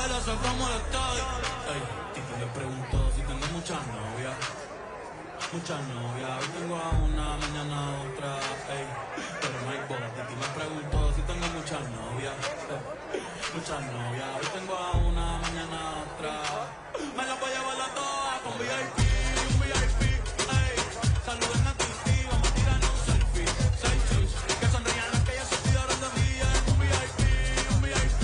abuela se fue a molestar. Ey, Titi le preguntó si tengo muchas novias. Muchas novias, hoy tengo a una, mañana a otra, ey, pero no hay boda. Titi me preguntó si tengo muchas novias, muchas novias, hoy tengo a una, mañana a otra. Me las voy a llevar a todas con VIP, un VIP, ey. Saluden a Titi, vamos a tirar un selfie, selfies. Que sonrían las que ya se olvidaron de mí, un VIP,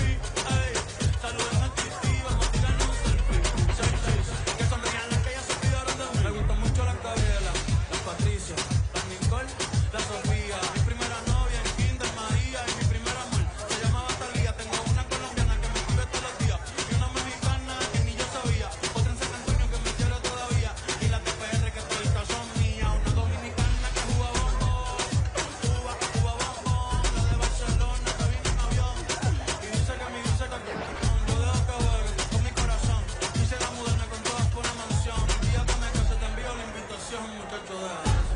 ey. Saluden a Titi, vamos a tirar un selfie, selfies. Que sonrían las que ya se olvidaron de mí. Me gusta mucho la Gabriela, la Patricia, la Nicole, la Sofía. Mi primera novia en Kinder María y mi primer amor se llamaba Talía. Tengo una colombiana que me escribe todos los días y una mexicana que ni yo sabía. Otra en San Antonio que me quiere todavía y la TPR que todavía son mías. Una dominicana que juega bombón, Cuba bombón. La de Barcelona que viene en avión y dice que mi dice que yo dejo que juegue con mi corazón. Quisiera mudarme con todas por una mansión. El día que me case te envío la invitación, muchacho, de eso.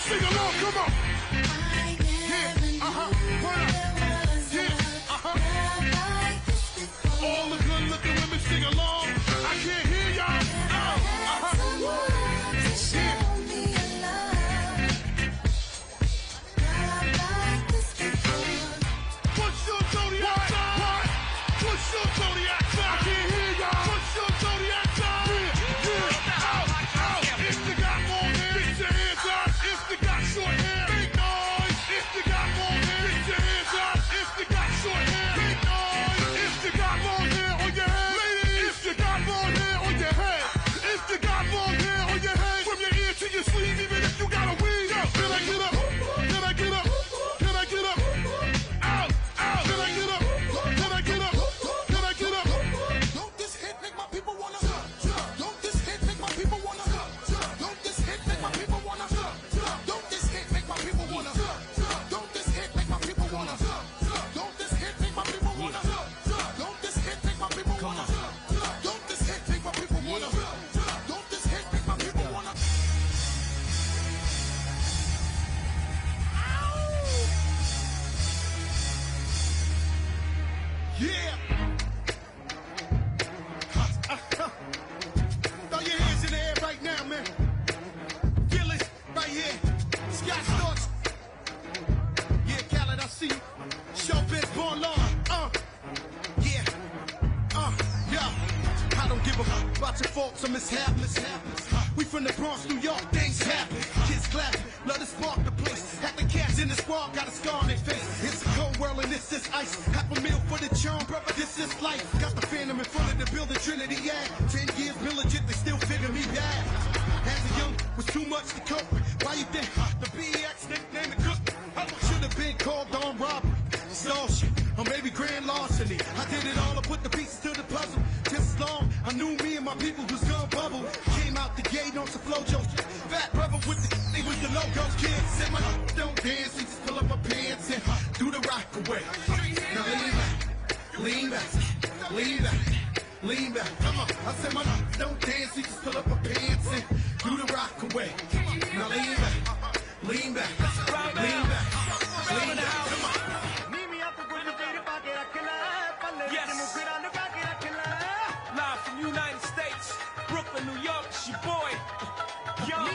Sing along, come on. Yeah, Yeah. Throw your hands in the air right now, man. Feel it right here. Sky starts. Yeah, Khaled, I see you. Showbiz born law. Yeah. Yeah. I don't give a fuck about your faults or mishaps. We from the Bronx, New York, things happen. Kids clapping, love to spark the place. Half the cats in the squad got a scar on their face. It's a cold world and this is ice. Half a meal for the charm, brother, this is life. Got the phantom in front of the building, Trinity, yeah. 10 years militant, they still figure me bad. As a young, was too much to cope with. Why you think the BX nickname the cook? I should have been called on robbery. Stall shit, or maybe grand larceny. I did it all, I put the pieces to the puzzle. Just as long, I knew me and my people was gonna bubble. Came out the gate on some flojos. Fat brother with they was the logo kid. Said my don't dance, he just pull up my pants and do the rock away. Now lean back, lean back, lean back. Come on, I said my don't dance, he just pull up my pants and do the rock away. Now lean back, lean back, lean back, lean back. Come on. Yes. Live from United States, Brooklyn, New York, it's your boy, Young. The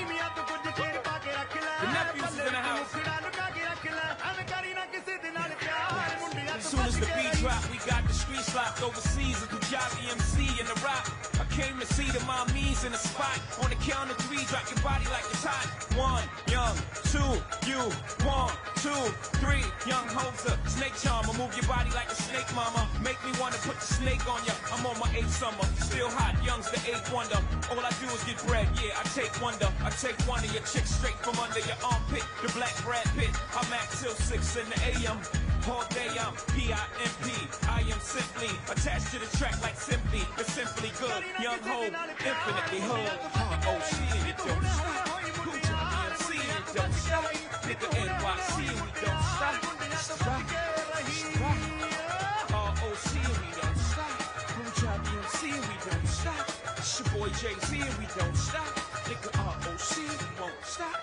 nephews is in the house. As soon as the beat drop, we got the streets locked overseas. A Kajabi MC in the rock. I came to see the mommies in the spot. On the count of 3, drop your body like it's hot. 1, Young, 2, you, 1, 2, 3, Young Hoser, snake charmer. Move your body like a snake, mama. Make me wanna put the snake on ya. I'm on my 8th summer, still hot. Young's the 8th wonder. All I do is get bread, yeah. I take wonder. I take one of your chicks straight from under your armpit. The black Brad Pitt. I'm at till 6 in the AM. All day I'm P-I-M-P. I am simply attached to the track like simply. It's simply good. Young Ho, infinitely hood. Oh shit, it don't stop. MC, it don't stop. Nigga NYC, we don't stop. Stop. ROC, we don't stop. Punjab MC, we don't stop. It's your boy Jay-Z, we don't stop. Nigga ROC, we won't stop.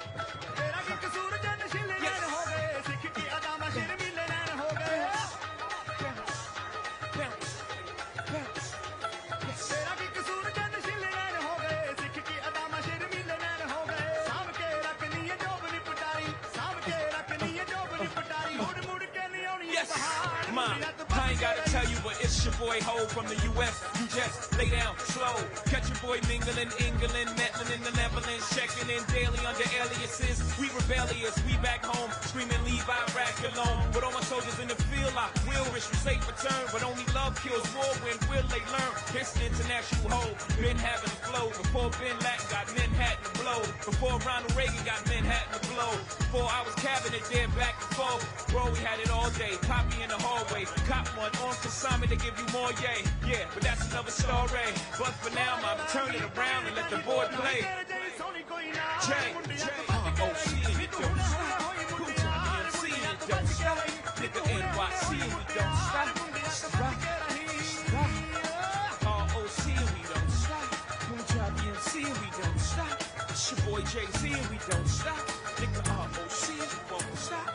I ain't gotta tell you, but it's your boy Ho from the US. You just lay down slow. Catch your boy mingling, England, Netland in the Netherlands, checking in daily under aliases. We rebellious, we back home, screaming leave Iraq alone. But all my soldiers in the field, I will wish you safe return. But only love kills war. When will they learn? It's international Ho, been having the flow. Before Bin Laden got Manhattan to blow. Before Ronald Reagan got Manhattan to blow. Before I was cabinet there back and forth. Bro, we had it all day. Copy in the hallway. Cop one on consignment to give you more, yay. Yeah, but that's another story. But for now, I'm turning around and let the board play. Jay, oh shit, it don't stop. MC, it don't stop. Nigga NYC, we don't stop. Stop. ROC, we don't stop. Punjab MC, we don't stop. It's your boy Jay-Z, we don't stop. Nigga ROC, we won't stop.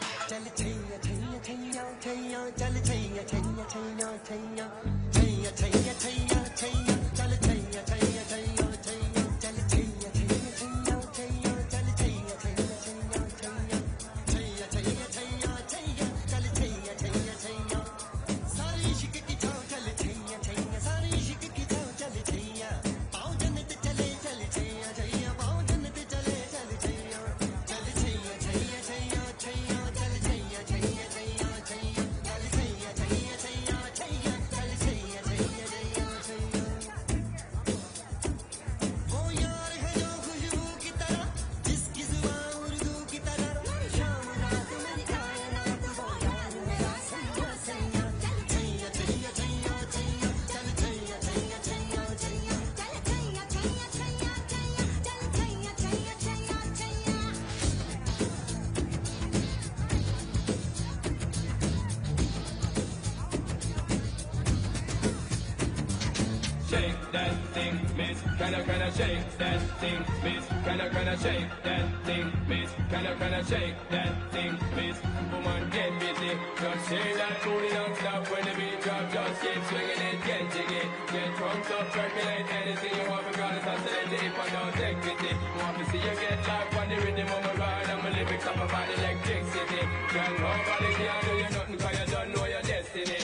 Shake that thing, miss. Can I shake that thing, miss? Can I shake that thing, miss? Can I shake that thing, miss? Woman, get busy. Just shake that booty non-stop when the beat drop. Just keep swinging it, get jiggy. Get drunk, up, percolate anything you want, regardless of the if I don't take pity. Want to see you get life on the rhythm of my ride, and my lyrics up about electricity. Girl, nobody can do you nothing, cause you don't know your destiny.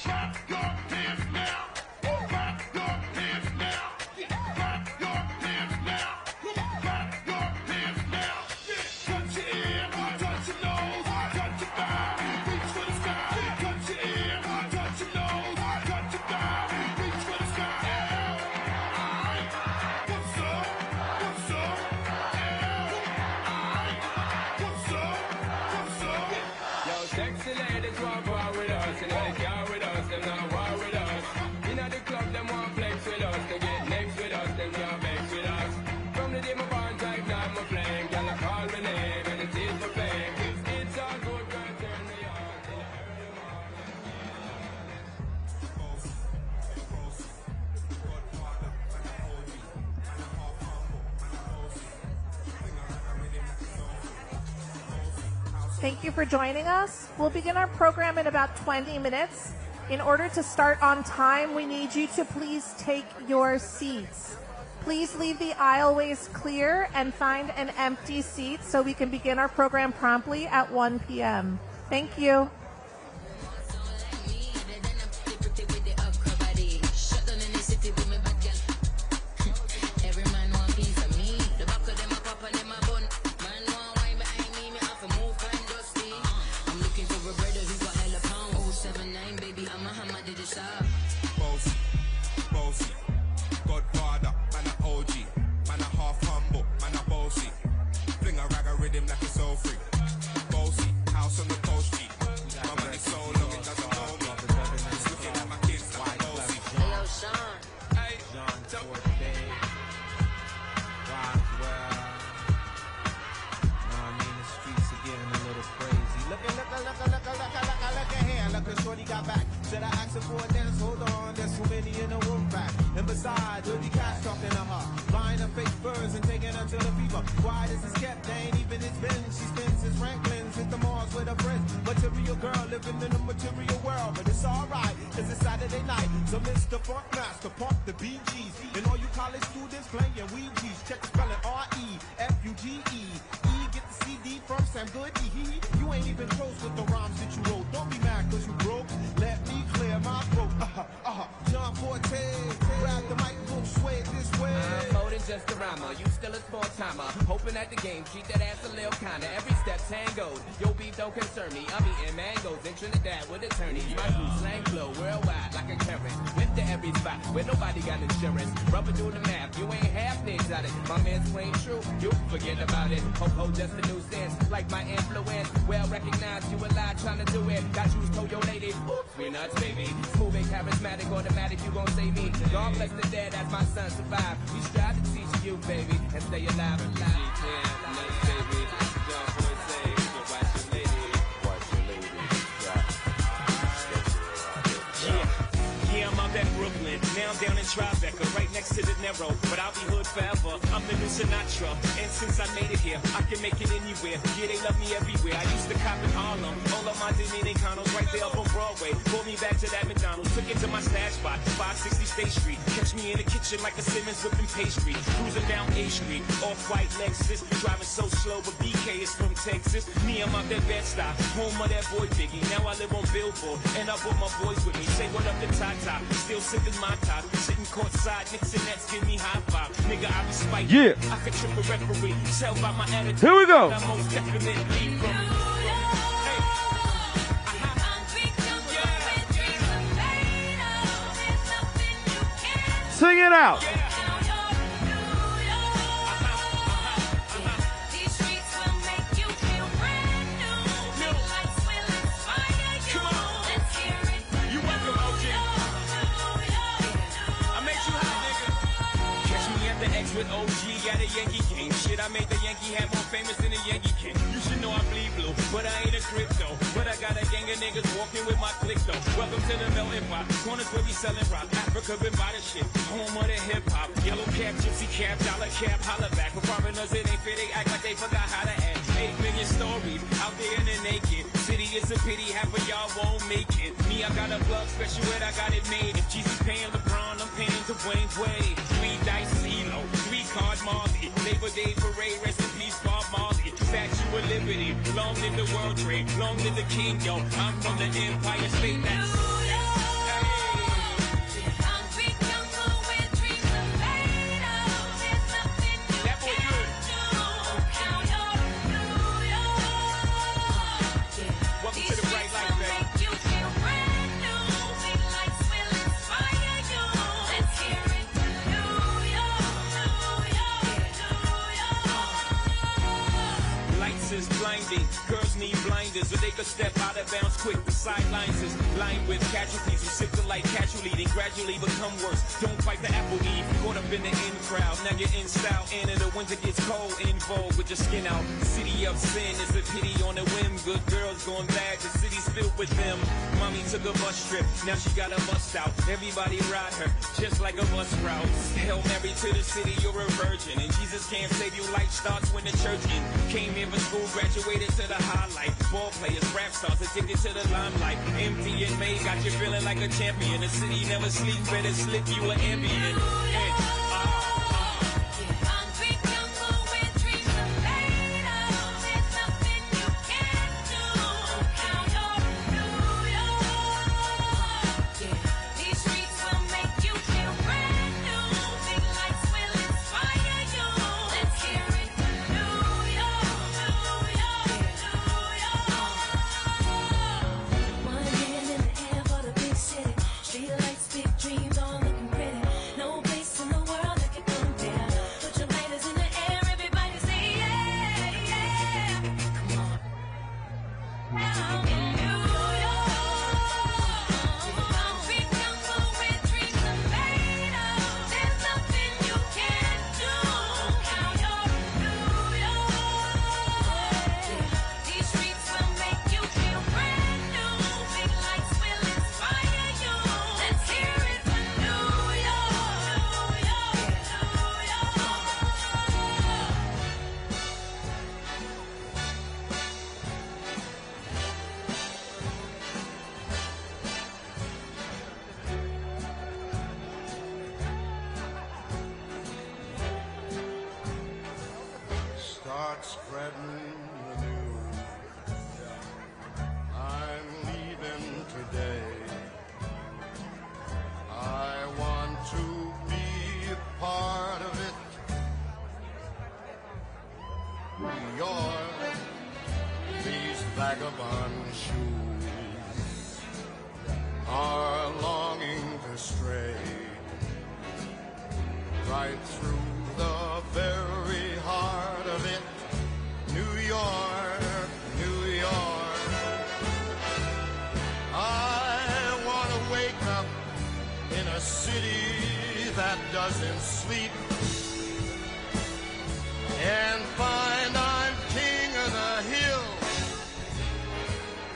Clap your hands now. Clap your hands now. Clap your hands now. Clap your hands now. Touch your ear, touch your nose, touch your thigh, reach for the sky. Touch your ear, touch your nose, touch your thigh, reach for the sky. Alright, what's up? What's up? Alright, what's up? What's up? Yo, sexy ladies want war with us, and they can't with us, them not war with us. In the club, them want flex with us, they get next with us, them can't vex with us. From the day my born, type now my flame, girl I call my name, and it is for fame. It's all good, girl, turn me on, till I heard them all. Thank you for joining us. We'll begin our program in about 20 minutes. In order to start on time, we need you to please take your seats. Please leave the aisleways clear and find an empty seat so we can begin our program promptly at 1 p.m. Thank you. Bossy, Godfather, man a OG, man a half humble, man a bossy. Fling a rag a rhythm like it's so free. Bossy, house on the coast G. My money so long it doesn't know me. Just looking at my kids like a bossy. Hey, yo, Sean. Hey, The streets are getting a little crazy. Look here. Look at shorty got back. Said I asked her for a dance, hold on, there's too many in the room back. And besides, dirty cats talking to her, buying her fake furs and taking her to the fever. Quiet as it's kept, they ain't even his Benz. She spends his Franklin's, hit the Mars with her friends. Material girl living in a material world, but it's alright, cause it's Saturday night. So Mr. Funk Master, pump the BGs. And all you college students playing Ouija's. Check the spelling R-E-F-U-G-E. Get the CD from Sam Goody. You ain't even close with the rhymes that you wrote. Don't be mad cause you broke. Let me clear my throat. John Forte, grab the mic, boom, sway it this way. I'm more than just a rhymer, you still a small timer. Hoping at the game, treat that ass a little kinda. Every step tangoed, your beef don't concern me. I'm eating mangoes in Trinidad with attorneys. My crew slang flow worldwide like a current. Went to every spot where nobody got insurance. Rubber do the math, you ain't half niggas at it. My man's playing true, you forget about it. Ho just a new sense, like my influence. Well recognized, you a lie trying to do it. Got you told your lady, oops, we nuts, baby. Smooth and charismatic, automatic, you gon' save me. God bless the dead as my son survived. We strive to teach you, baby, and stay alive and live. Yeah, I'm out at Brooklyn. Now I'm down in Tribeca, right next to the Narrow. But I'll be hood forever. I'm the new Sinatra. And since I made it here, I can make it anywhere. Yeah, they love me everywhere. I used to cop in Harlem. All of my Dominicanos right there up on Broadway. Pulled me back to that McDonald's. Took it to my stash spot, 560 State Street. Catch me in the kitchen like a Simmons whipping pastry. Cruising down A Street, off-white Lexus. Driving so slow, but BK is from Texas. Me, I'm out that Bed-Stuy, home of that boy Biggie. Now I live on Billboard, and I brought my boys with me. Say what up to Tata, still sipping my top. Sitting courtside, Knicks and Nets give me high five. Nigga, I be spiky. Yeah. I could trip a referee. Tell by my attitude. Here we go. I most definitely from. Sing it out. With OG at a Yankee game. Shit, I made the Yankee hat more famous than the Yankee King. You should know I bleed blue, but I ain't a crypto. But I got a gang of niggas walking with my click though. Welcome to the melting pot. Corners where we selling rock. Africa been by the shit. Home of the hip hop. Yellow cap, gypsy cap, dollar cap, holla back. For foreigners, it ain't fair. They act like they forgot how to act. 8 million stories out there in the naked. it's a pity half of y'all won't make it. Me, I got a plug special ed, I got it made. If Jesus paying LeBron, I'm paying Dwayne Wade. 3 dice CeeLo, 3 card Marley. Labor Day parade, rest in peace, Bob Marley. Statue of Liberty, long live the World Trade, long live the King, yo. I'm from the Empire State, that's... Girls need blinders so they could step out of bounds quick. The sidelines is lined with casualties who sip the light casually, then gradually become worse. Don't fight the apple eve, caught up in the in crowd. Now you're in style, and in the winter gets cold, in vogue with your skin out. City of sin is a pity on a whim. Good girls going bad, the city's filled with them. Mommy took a bus trip, now she got a bust out. Everybody ride her, just like a bus route. Hail Mary to the city, you're a virgin, and Jesus can't save you. Life starts when the church in. Came here for school, graduated to the highlight. Ball players, rap stars, addicted to the limelight. Empty and made, got you feeling like a champion. The city never sleeps, better slip you an ambient. Spreading the news. I'm leaving today. I want to be a part of it. New York, these vagabond shoes are longing to stray right through the very heart of it. New York, New York. I want to wake up in a city that doesn't sleep and find I'm king of the hill,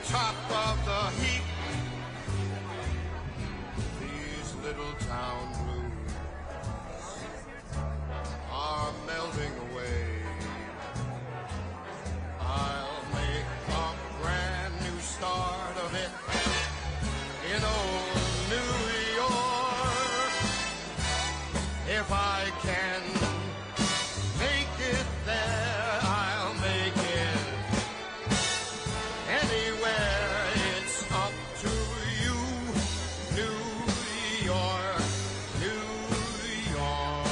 top of the heap. These little town blues are melting away. I'll make a brand new start of it in old New York. If I can make it there, I'll make it anywhere. It's up to you, New York, New York.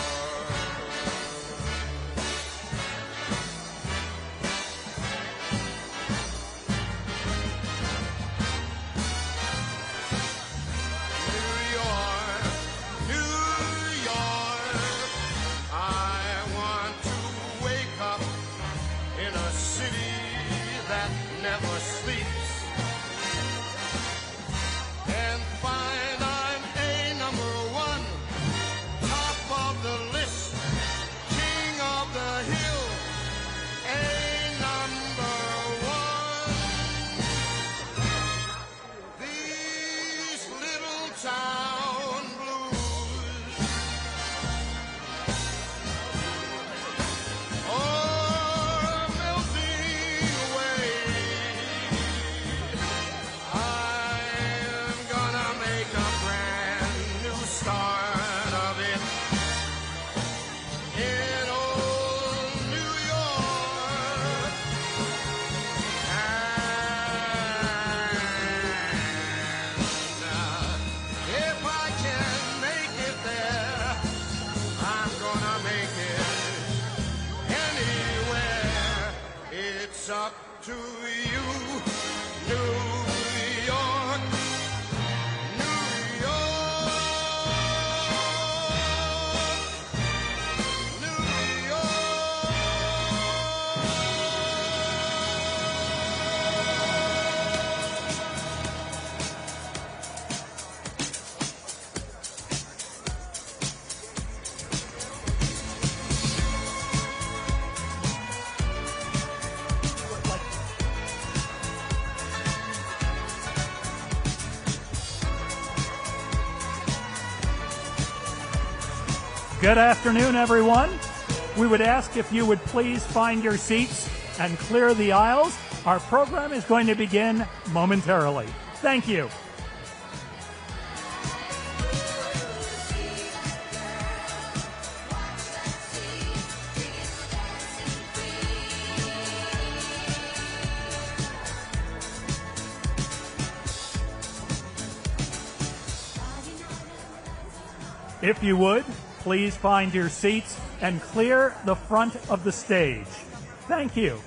Never sleeps and find I'm a #1, top of the list, king of the hill, a #1. These little town blues are melting away. to you, New York, New York, New York. Good afternoon, everyone. We would ask if you would please find your seats and clear the aisles. Our program is going to begin momentarily. Thank you. If you would, please find your seats and clear the front of the stage. Thank you.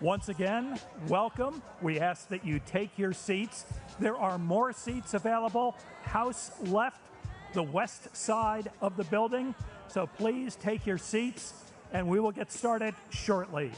Once again, welcome. We ask that you take your seats. There are more seats available. House left, the west side of the building. So please take your seats, and we will get started shortly.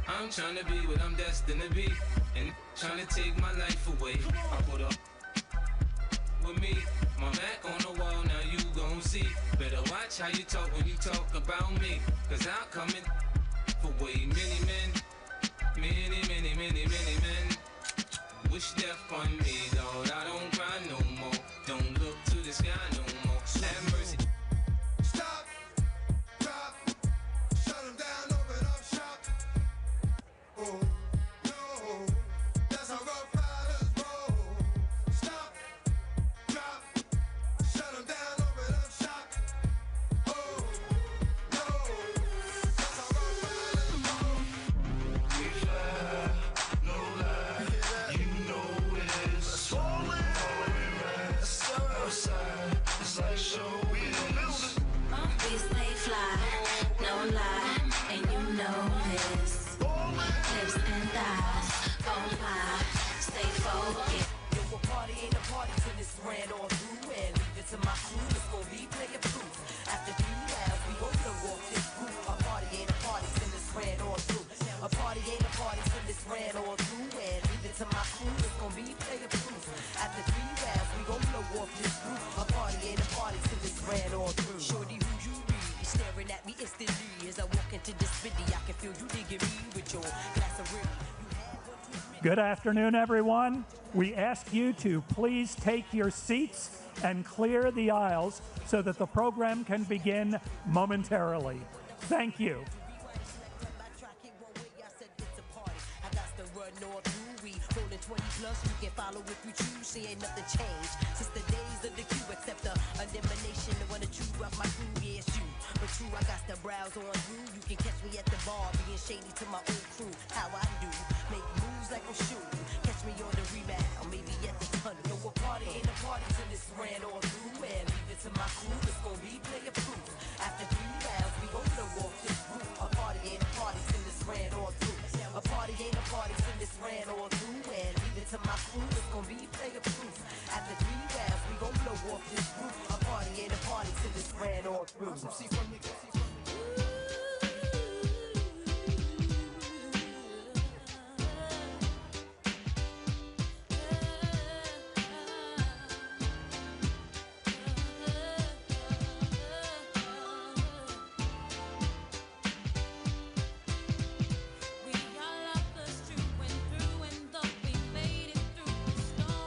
I'm trying to be what I'm destined to be, and trying to take my life away. I put up with me, my back on the wall, now you gon' see. Better watch how you talk when you talk about me, cause I'll come in for way many men, many men wish death on me, Lord. I don't cry no more, don't look to the sky no more. Have mercy. Stop, drop, shut them down, open up shop. Oh, no, that's how rough riders roll. Stop, drop, shut them down, open up shop. Oh, no, that's how rough riders roll. We fly, no lie, you know it's falling, rest outside, it's like show, we in the building. We stay fly, no lie, and you know this. Lips and thighs, on fly, stay focused. Yo, a party ain't a party till it's ran all through, and leave it to my crew, it's gonna be player proof. After 3 rounds, we gonna walk this group. A party ain't a party till it's ran all through. A party ain't a party till it's ran all through, and leave it to my crew, it's gonna be player proof. After 3 rounds, we gonna blow off this group. A party ain't a party till it's ran all through. Shorty, who you be? Staring at me instantly as I walk into this city. I can feel you digging me with your glass of rim. Good afternoon, everyone. We ask you to please take your seats and clear the aisles so that the program can begin momentarily. Thank you. Rolling 20 plus, you can follow if you choose. See, ain't nothing changed since the days of the queue, except the elimination. The one that you rock my crew, yeah, it's you. But true, I got the brows on through. You can catch me at the bar, being shady to my old crew. How I do, make moves like I'm shooting. Catch me on the rebound, maybe at the tunnel. No, a party ain't a party till it's ran all through. And leave it to my crew, it's gonna be player proof. After 3 rounds, we gonna walk this group. A party ain't a party till it's ran all through. A party ain't a party till it's ran all through, and leave it to my crew, it's gonna be player proof. After 3 rounds, we gon' blow off this group. A party ain't a party till it's ran all through. We all love us through and through, and though we made it through the storm.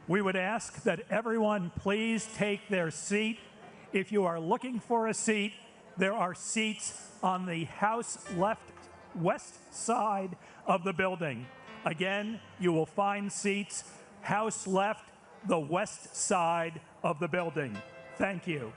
we would ask that everyone please take their seat. If you are looking for a seat, there are seats on the house west side of the building. Again, you will find seats house left, the west side of the building. Thank you.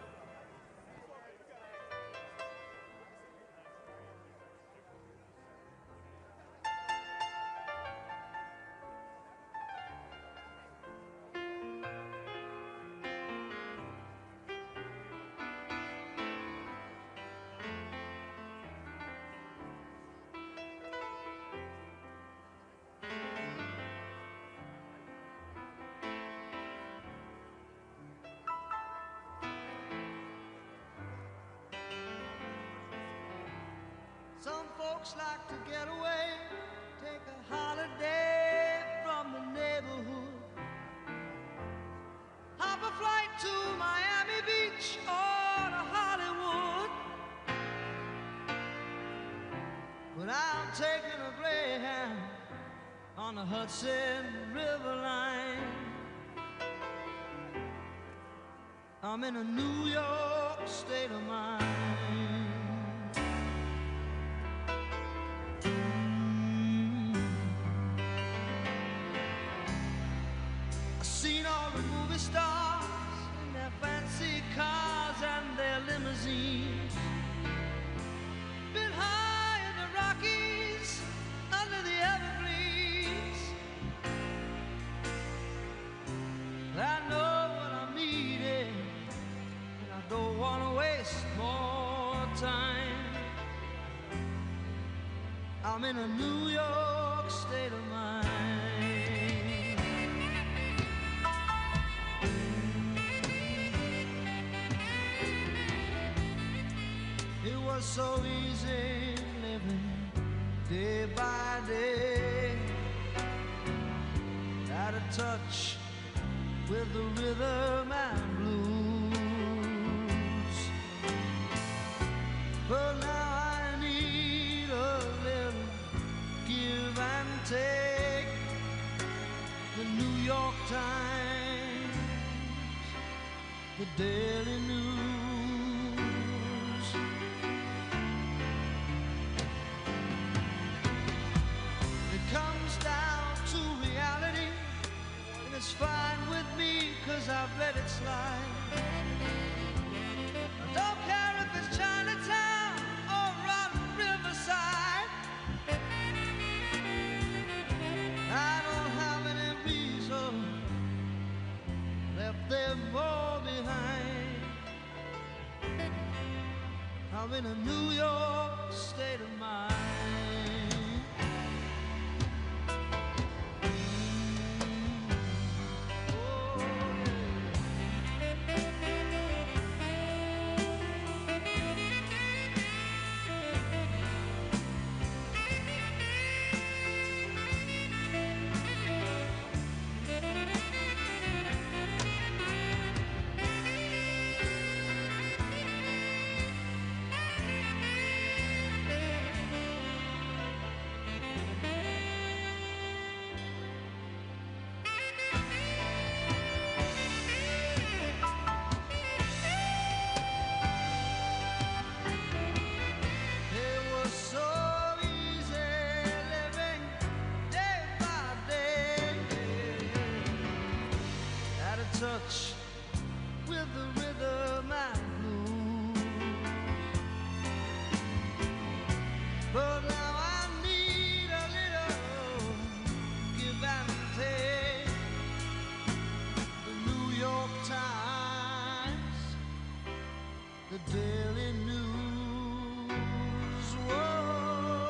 Some folks like to get away, take a holiday from the neighborhood. Hop a flight to Miami Beach or to Hollywood. But I'm taking a Greyhound on the Hudson River line. I'm in a New York state of mind. Seen all the movie stars in their fancy cars and their limousines. Been high in the Rockies, under the evergreens. I know what I'm needing, and I don't want to waste more time. I'm in a New York state of mind. It was so easy living day by day, out of touch with the rhythm and blues. But now I need a little give and take. The New York Times, the Daily News. Comes down to reality, and it's fine with me, 'cause I've let it slide. I don't care if it's Chinatown or Rotten Riverside. I don't have any reason left them all behind. I'm in a New York state of mind. Touch with the rhythm and blues. But now I need a little give and take. The New York Times, the Daily News. Whoa.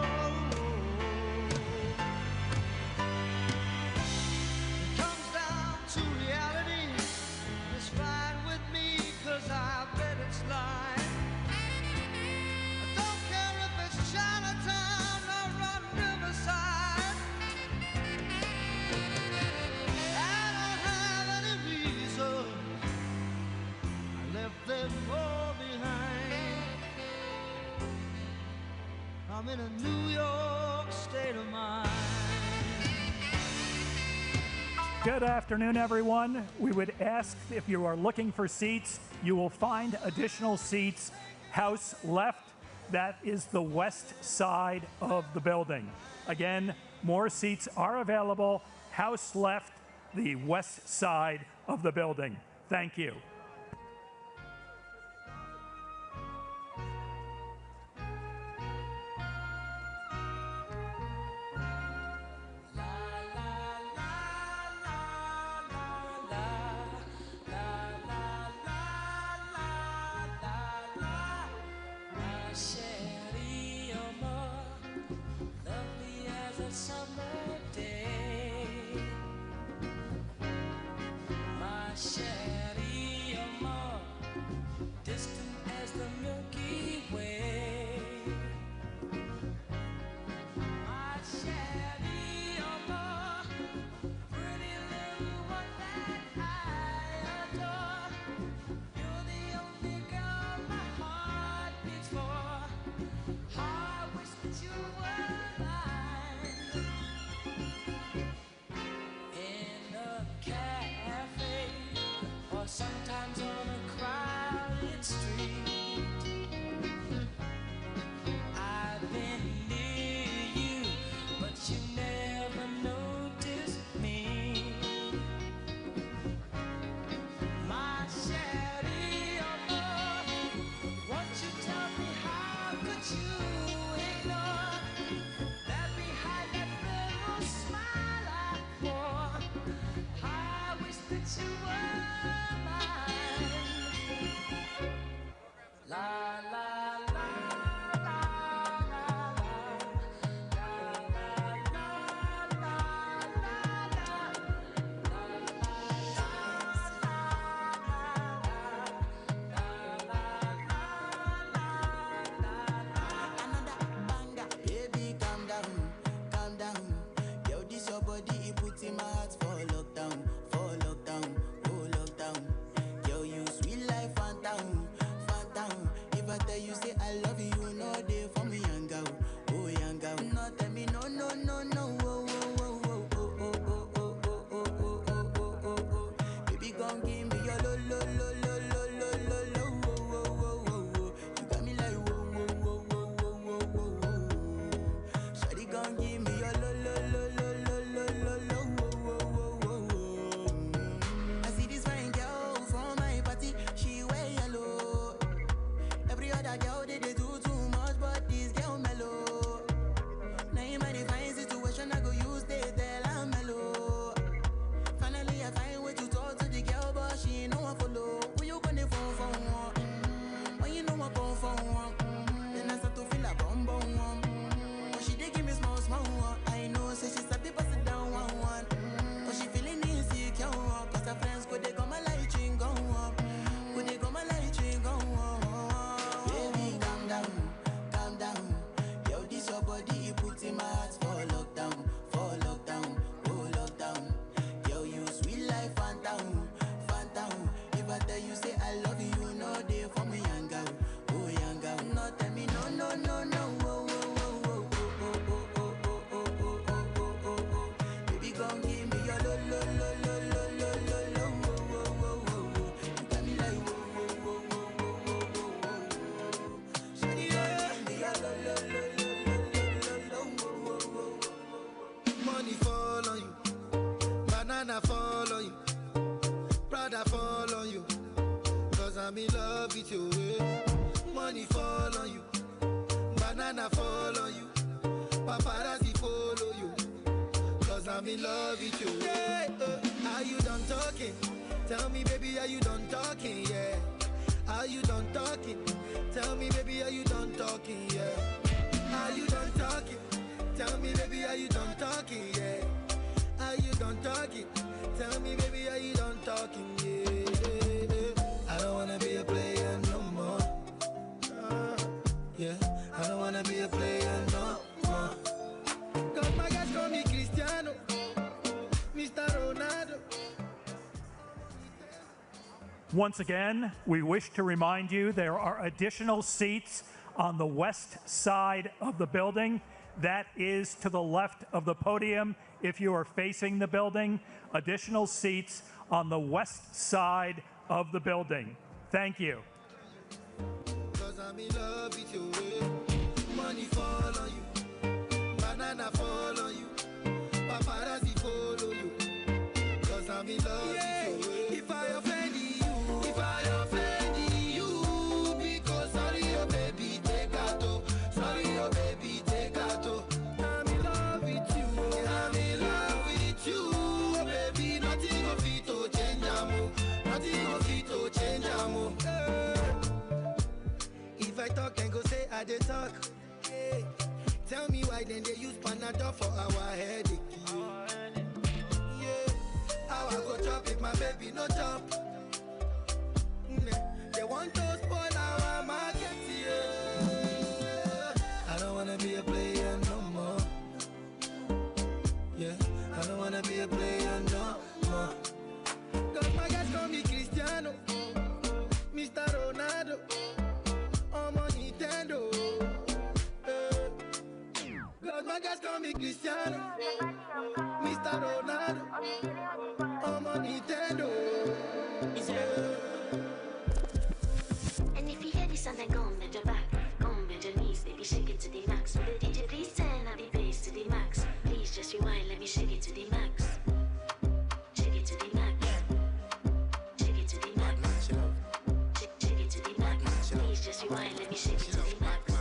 It comes down to reality. Fine with me, 'cause I've let it slide. I don't care if it's Chinatown or Rotten Riverside. I don't have any reason I left them all behind. I'm in a New York state of mind. Good afternoon, everyone. We would ask if you are looking for seats, you will find additional seats house left. That is the west side of the building. Again, more seats are available. House left, the west side of the building. Thank you. Sometimes on a crowded street, I've been near you, but you never noticed me. My sherry amor, won't you tell me how could you ignore that behind that little smile I wore? I wish that you were. Fall on you, Prada fall on you, cause I'm in love with you. Money fall on you, banana fall on you, paparazzi follow you, cause I'm in love with you. Yeah, are you done talking? Tell me baby, are you done talking? Yeah, are you done talking? Tell me baby, are you done talking? Yeah, are you done talking? Tell me baby, are you done talking? Yeah, are you done talking? Tell me, baby, are you done talking? Yeah, I don't wanna be a player no more. Yeah, I don't wanna be a player no more. Cause my guys call me Cristiano, Mr. Ronaldo. Once again, we wish to remind you there are additional seats on the west side of the building. That is to the left of the podium if you are facing the building. Additional seats on the west side of the building. Thank you. 'Cause I'm in love with your way. Money fall on you, banana fall on you, paparazzi follow you. 'Cause I'm in love with your way. If I offend you, because sorry, oh baby, take out. Sorry, oh baby, take out. I'm in love with you. I'm in love with you, oh baby. Nothing of it to change, amo. Nothing of it to change, amo. If I talk and go say I dey talk, hey. Tell me why then they use Panadol for our headache. Yeah, how I go chop if my baby no chop? They want to spoil our market, yeah. I don't wanna be a player no more. Yeah, I don't wanna be a player no more. 'Cause my guys call me Cristiano, Mr. Ronaldo, I'm on Nintendo. 'Cause my guys call me Cristiano, Mr. Ronaldo, I'm on Nintendo. And if you hear this and then go on bend your back, go on bend your knees, baby, shake it to the max. Will the DJ please turn up the bass to the max? Please just rewind, let me shake it to the max. Shake it to the max. Shake it to the max. Shake it to the max. Please just rewind, let me shake it to the max.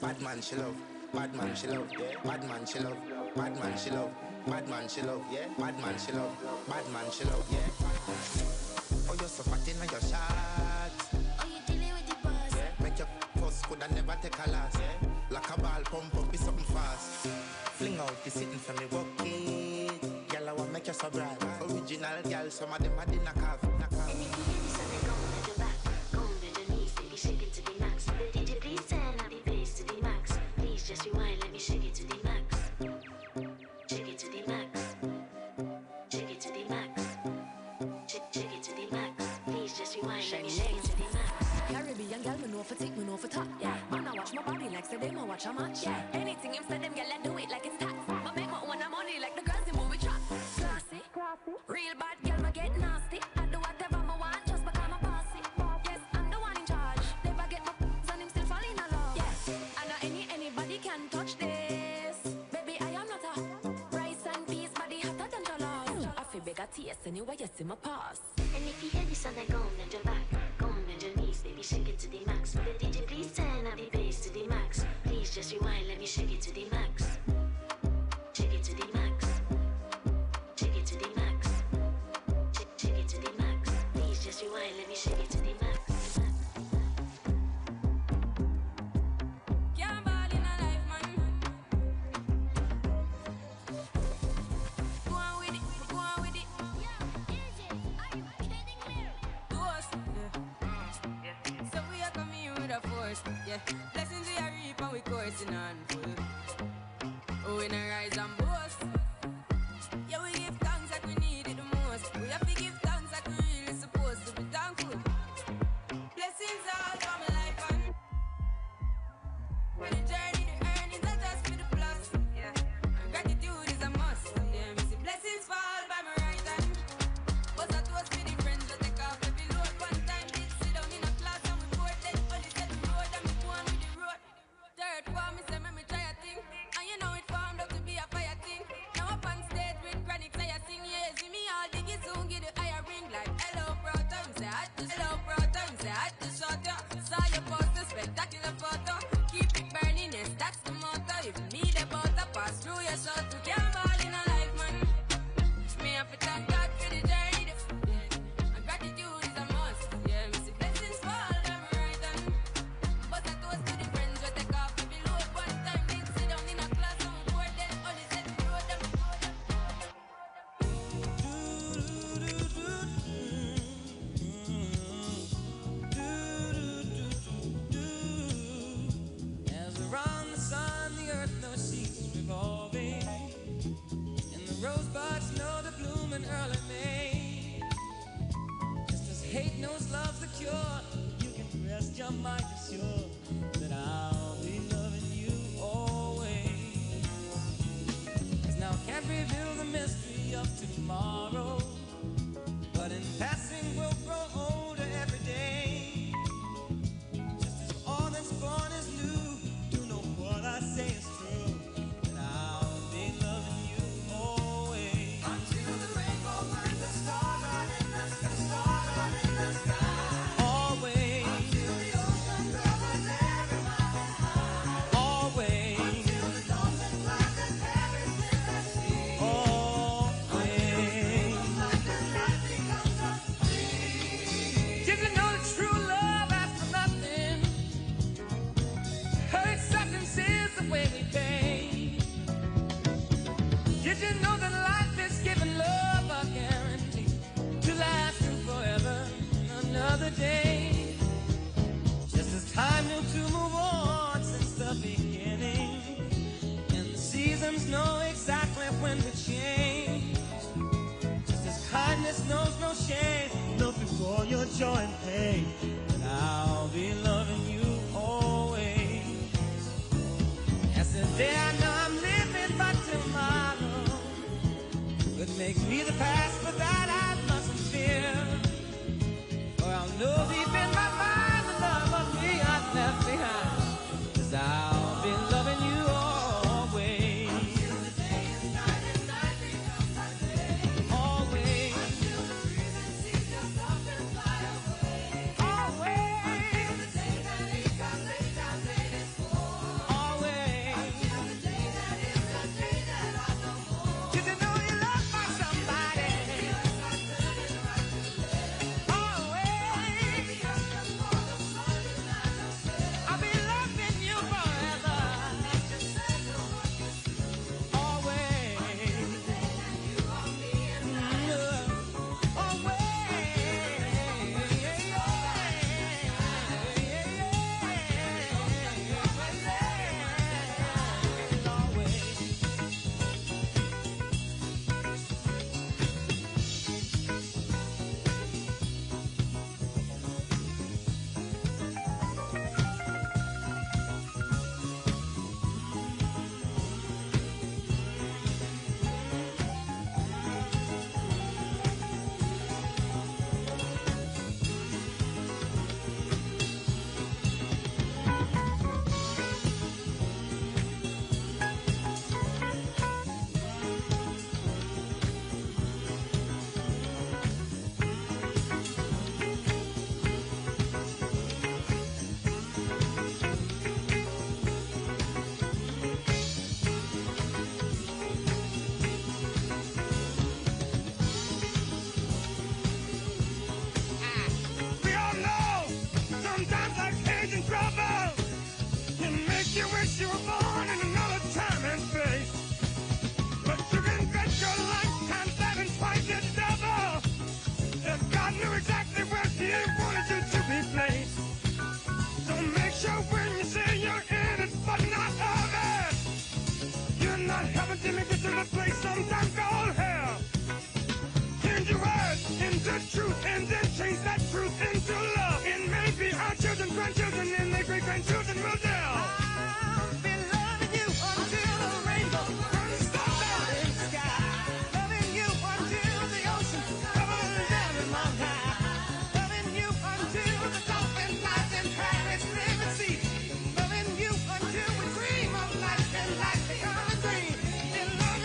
Bad man she love, bad man she love, bad man she love, bad man she love, bad man she love, yeah, bad man she love, bad man she love, yeah. Oh, you're so fat in your shots. Oh, you dealing with the boss? Yeah. Make your first could I never take a loss. Yeah. Like a ball pump up, be something fast. Fling out the sitting for me, walk it. Girl, I want make you so bright. Original girl, some of them are in a calf. And if you hear this and then go on bend your back, go on bend your knees, baby, shake it to the max. Will the DJ please turn up the bass to the max? Please just rewind, let me shake it to the max. Shake it to the max. Shake it to the max. Shake it to the max. Please just rewind, let me shake it to the max. Caribbean girl, me know for tick, me know for top. Yeah, man, I watch my body like say them, I watch a match. Yeah, anything him say them, girl, I do it like it's tax. But make my own money like the girls in movie trap. Classy, real bad girl, me get nasty. I do whatever I want, just because I'm a bossy. Yes, I'm the one in charge. Never get my and him still fall in love. Yeah, and not anybody can touch this. Baby, I am not a rice and peas, body hotter than jollof. I feel bigger taste anyway, you see my pass. And if you hear this and then go on bend your back, go on bend your knees, baby, shake it to the max. Will the DJ please turn up the bass to the max? Please just rewind, let me shake it to the max. Shake it to the max. Shake it to the max. Shake it to the max. Please just rewind, let me shake it to the max. Can't ball in a life, man. Go on with it, go on with it. Are you kidding me? Ghost, yeah. So we are coming with a force, yeah. Blessings we are reap and we coursing on full. Oh, we not rise and boast. Yeah, we give thanks like we need it the most. We have to give thanks like we really supposed to be thankful. Blessings all for my life and for the journey, the earnings are just for the plus. Yeah, and gratitude is a must. Yeah, me see blessings fall by my right hand. Was a toast with the friends that take off every load. One time did sit down in a class and we bored then only set the road and we go on with the road. Third form, me say me try a thing, and you know it formed up to be a fire thing. Now up on stage with chronic say I sing, yeah, see me all diggy soon get the higher ring like hello bro time say I just hello bro time say I just shot ya. Saw your poster, spectacular photo, keep it burning, yes that's the motto. If me the butter pass through your shot, we can't ball in a life man. Me have to thank God for the journey, yeah. And gratitude is a must, yeah. Me see blessings fall by my right hand. But I toast to the friends we take off every load. One time did sit down in a class and we bored then only set the road them. As around the sun, the earth, no seas revolving. tomorrow, but in passing we'll grow older every day. Just as all that's born is new, you know what I say is true, that I'll be loving you always. Until the rainbow burns the stars out in the sky. Always. Until the ocean covers every mountain high. Always. Until the dolphin flies and perish in the sea. Always. Did you know that true love asks for nothing? Her acceptance is the way we pay. Did you know that life is giving love a guarantee to last through forever another day? Just as time knew to move on since the beginning, and the seasons know exactly when to change. Just as kindness knows no shame, knows before your joy and pain, and I'll be loving you always. Yesterday I know I'm living, but tomorrow could make me the past, but that I mustn't fear. For I'll know deep in my mind the love of me I've left behind, 'cause I'll be loving you always. Until the day is night and night becomes our day. Always. Until the breathing ceases to stop and fly away. Always. Until the day that each our late time made is for. Always. Until the day that is the day that I know more. Did you know you loved by somebody? Always. I'll be loving you forever. Always. We all know sometimes life's age and trouble can make you wish you were born in another time and space. But you can bet your lifetime seven twice its double. If God knew exactly where He wanted you to be placed. So make sure when you say you're in it but not of it, you're not heaven till you get to the place sometimes called hell. Change your words into truth and then change that truth into love. And maybe our children, grandchildren, and their great-grandchildren will tell. I'll be loving you until the rainbow burns the mountain sky. Loving you until the ocean covers every mountain high. Loving you until the dolphin flies in Paris, live and see. Loving you until we dream of life and life becomes a dream. And love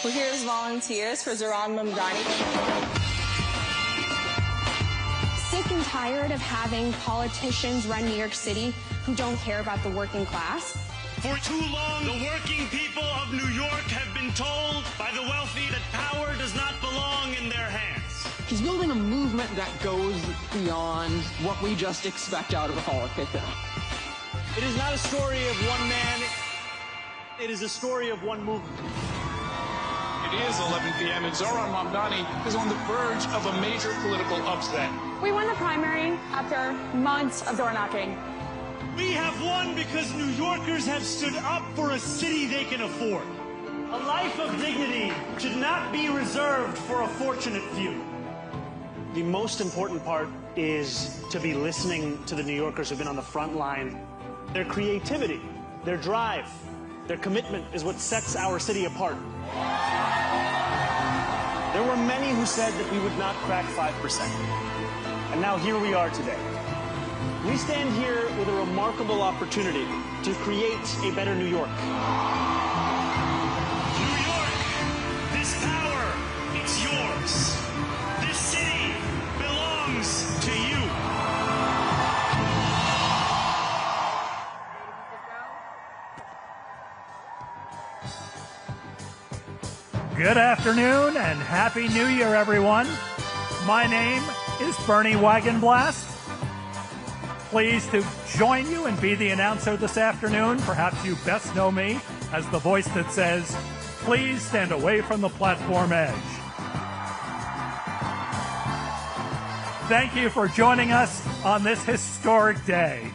We're here as volunteers for Zohran Mamdani. Sick and tired of having politicians run New York City who don't care about the working class? For too long, the working people of New York have been told by the wealthy that power does not belong in their hands. He's building a movement that goes beyond what we just expect out of a politician. It is not a story of one man, it is a story of one movement. It is 11 p.m. and Zohran Mamdani is on the verge of a major political upset. We won the primary after months of door knocking. We have won because New Yorkers have stood up for a city they can afford. A life of dignity should not be reserved for a fortunate few. The most important part is to be listening to the New Yorkers who've been on the front line. Their creativity, their drive, their commitment is what sets our city apart. There were many who said that we would not crack 5%. And now here we are today. We stand here with a remarkable opportunity to create a better New York. New York, this power, it's yours. This city belongs to you. Good afternoon and Happy New Year, everyone. My name is Bernie Wagonblast. Pleased to join you and be the announcer this afternoon. Perhaps you best know me as the voice that says, please stand away from the platform edge. Thank you for joining us on this historic day.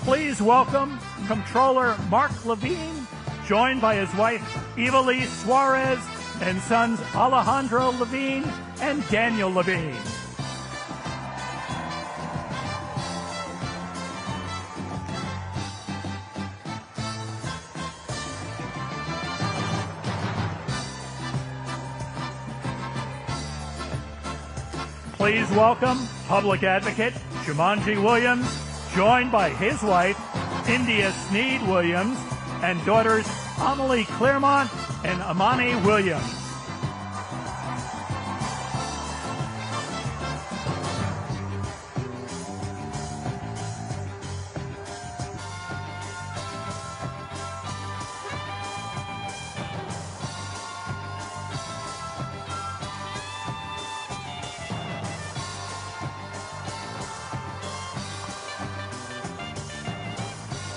Please welcome Comptroller Mark Levine, joined by his wife Evilise Suarez and sons Alejandro Levine and Daniel Levine. Please welcome Public Advocate Jumanji Williams, joined by his wife India Sneed Williams and daughters Amelie Claremont and Amani Williams.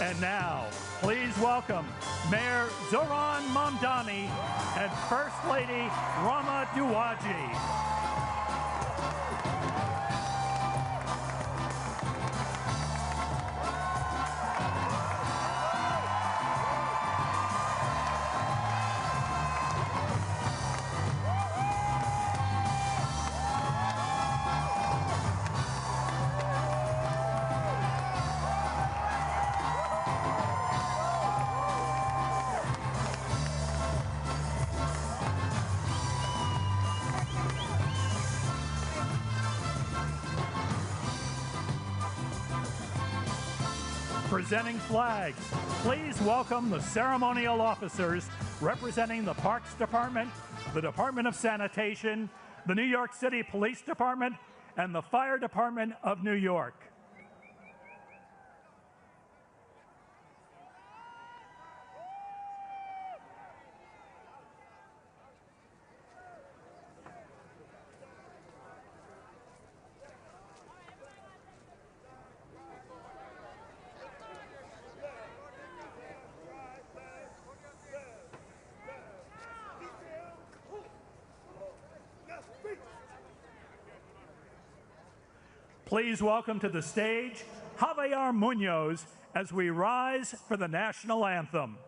And now, please welcome Mayor Zohran Mamdani and First Lady Rama Duwaji. Presenting flags, please welcome the ceremonial officers representing the Parks Department, the Department of Sanitation, the New York City Police Department, and the Fire Department of New York. Please welcome to the stage Javier Munoz as we rise for the national anthem.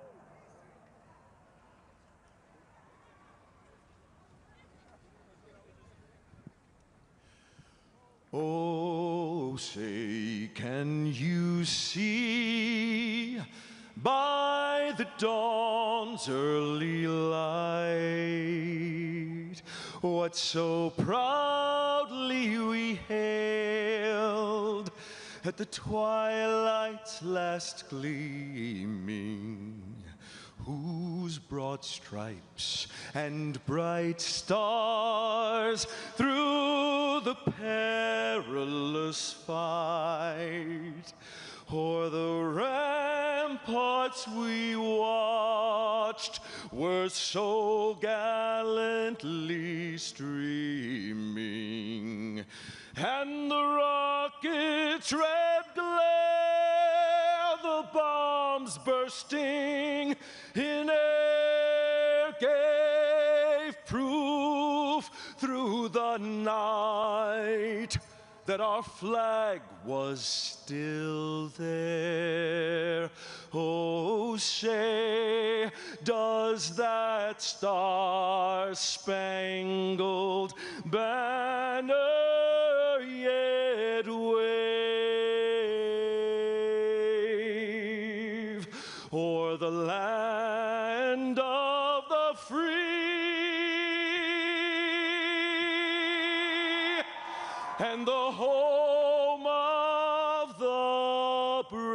Oh, say, can you see by the dawn's early light what so proudly we hailed at the twilight's last gleaming, whose broad stripes and bright stars through the perilous fight o'er the ramparts we watched were so gallantly streaming, and the rocket's red glare, the bombs bursting in air, gave proof through the night that our flag was still there. Oh, say, does that star-spangled banner yet wave o'er the land of the free and the home of the brave?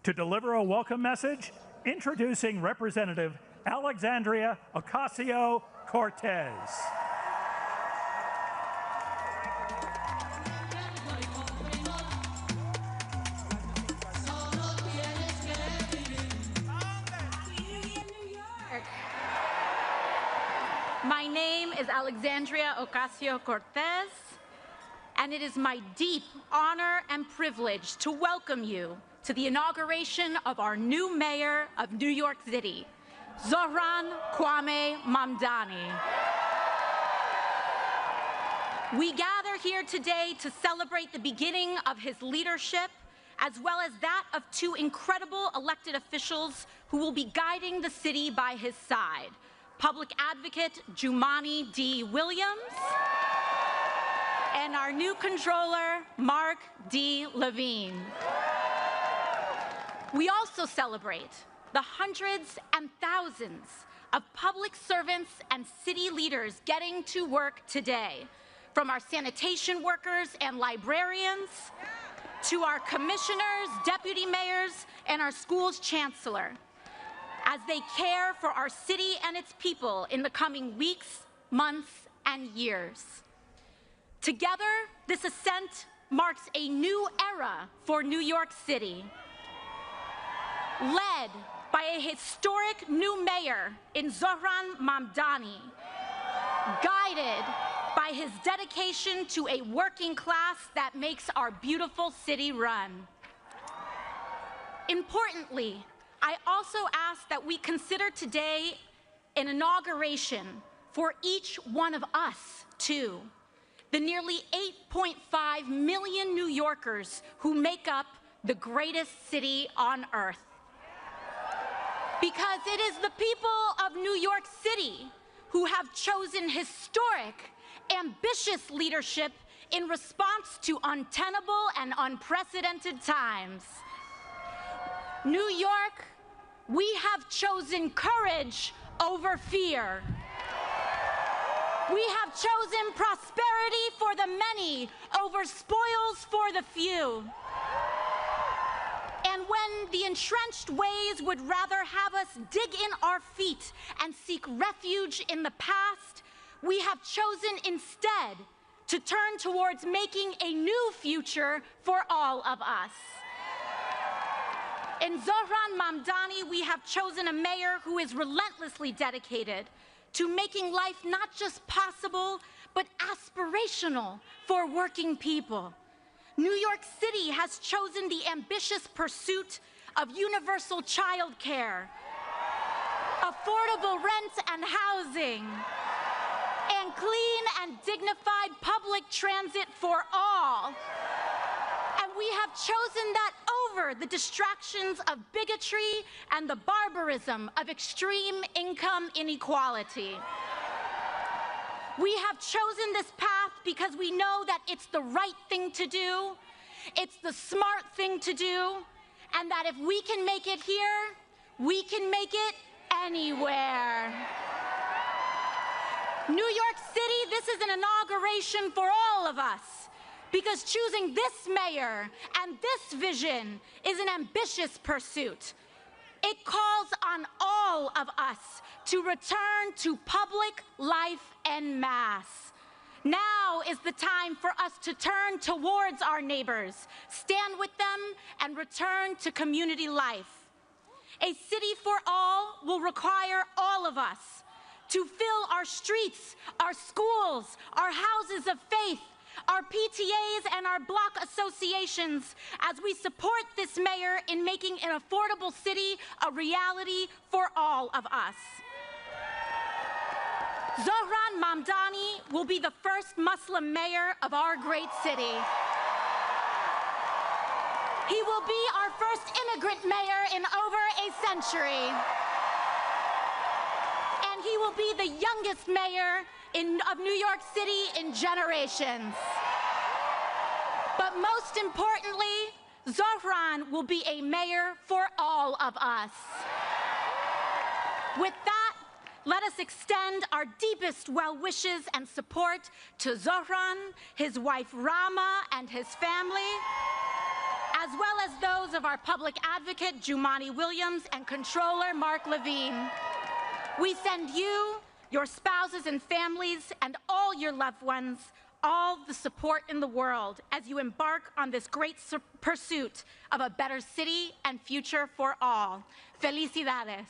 To deliver a welcome message, introducing Representative Alexandria Ocasio-Cortez. My name is Alexandria Ocasio-Cortez, and it is my deep honor and privilege to welcome you to the inauguration of our new mayor of New York City, Zohran Mamdani. We gather here today to celebrate the beginning of his leadership, as well as that of two incredible elected officials who will be guiding the city by his side: Public Advocate Jumaane D. Williams and our new controller, Mark D. Levine. We also celebrate the hundreds and thousands of public servants and city leaders getting to work today, from our sanitation workers and librarians to our commissioners, deputy mayors, and our school's chancellor, as they care for our city and its people in the coming weeks, months, and years. Together, this ascent marks a new era for New York City, led by a historic new mayor in Zohran Mamdani, guided by his dedication to a working class that makes our beautiful city run. Importantly, I also ask that we consider today an inauguration for each one of us, too, the nearly 8.5 million New Yorkers who make up the greatest city on earth. Because it is the people of New York City who have chosen historic, ambitious leadership in response to untenable and unprecedented times. New York, we have chosen courage over fear. We have chosen prosperity for the many over spoils for the few. And when the entrenched ways would rather have us dig in our feet and seek refuge in the past, we have chosen instead to turn towards making a new future for all of us. In Zohran Mamdani, we have chosen a mayor who is relentlessly dedicated to making life not just possible, but aspirational for working people. New York City has chosen the ambitious pursuit of universal child care, affordable rent and housing, and clean and dignified public transit for all. And we have chosen that over the distractions of bigotry and the barbarism of extreme income inequality. We have chosen this path because we know that it's the right thing to do, it's the smart thing to do, and that if we can make it here, we can make it anywhere. New York City, this is an inauguration for all of us, because choosing this mayor and this vision is an ambitious pursuit. It calls on all of us to return to public life en masse. Now is the time for us to turn towards our neighbors, stand with them, and return to community life. A city for all will require all of us to fill our streets, our schools, our houses of faith, our PTAs and our block associations as we support this mayor in making an affordable city a reality for all of us. Zohran Mamdani will be the first Muslim mayor of our great city. He will be our first immigrant mayor in over a century. And he will be the youngest mayor of New York City in generations. But most importantly, Zohran will be a mayor for all of us. With that, let us extend our deepest well wishes and support to Zohran, his wife Rama, and his family, as well as those of our public advocate, Jumani Williams, and controller, Mark Levine. We send you, your spouses and families, and all your loved ones, all the support in the world as you embark on this great pursuit of a better city and future for all. Felicidades.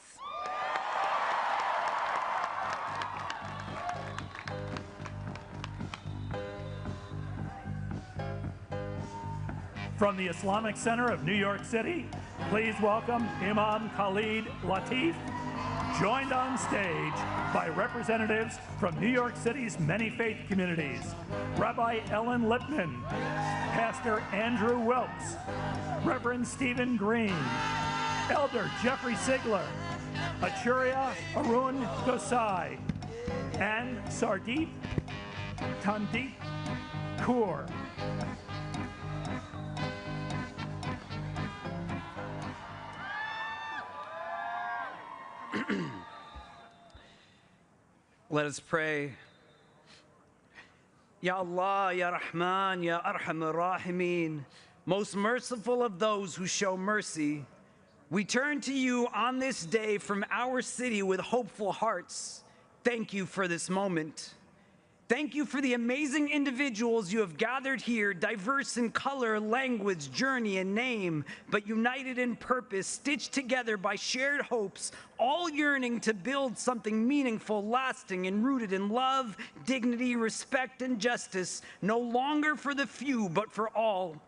From the Islamic Center of New York City, please welcome Imam Khalid Latif, joined on stage by representatives from New York City's many faith communities, Rabbi Ellen Lippman, Pastor Andrew Wilkes, Reverend Stephen Green, Elder Jeffrey Sigler, Achuria Arun Gosai, and Sardeep Tandip Kaur. Let us pray. Ya Allah, Ya Rahman, Ya Arhamar Rahimin, most merciful of those who show mercy, we turn to you on this day from our city with hopeful hearts. Thank you for this moment. Thank you for the amazing individuals you have gathered here, diverse in color, language, journey, and name, but united in purpose, stitched together by shared hopes, all yearning to build something meaningful, lasting, and rooted in love, dignity, respect, and justice, no longer for the few, but for all.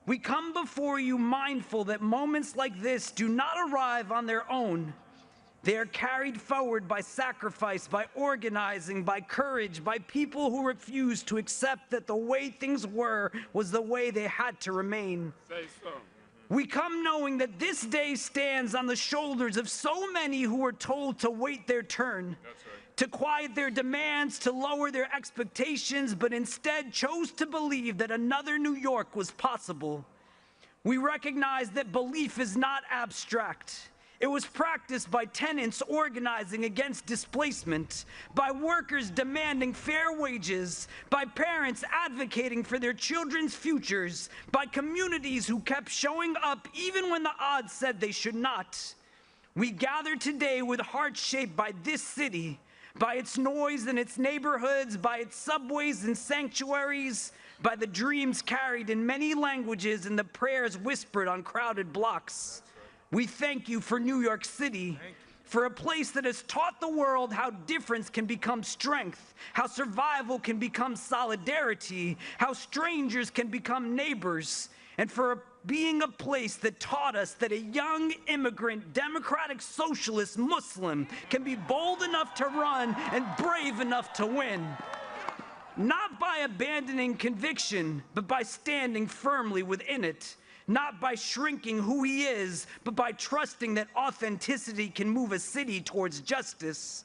We come before you mindful that moments like this do not arrive on their own. They are carried forward by sacrifice, by organizing, by courage, by people who refuse to accept that the way things were was the way they had to remain. Say so. We come knowing that this day stands on the shoulders of so many who were told to wait their turn, to quiet their demands, to lower their expectations, but instead chose to believe that another New York was possible. We recognize that belief is not abstract. It was practiced by tenants organizing against displacement, by workers demanding fair wages, by parents advocating for their children's futures, by communities who kept showing up even when the odds said they should not. We gather today with hearts shaped by this city, by its noise in its neighborhoods, by its subways and sanctuaries, by the dreams carried in many languages and the prayers whispered on crowded blocks. We thank you for New York City, for a place that has taught the world how difference can become strength, how survival can become solidarity, how strangers can become neighbors, and for being a place that taught us that a young immigrant, democratic socialist Muslim can be bold enough to run and brave enough to win. Not by abandoning conviction, but by standing firmly within it. Not by shrinking who he is, but by trusting that authenticity can move a city towards justice.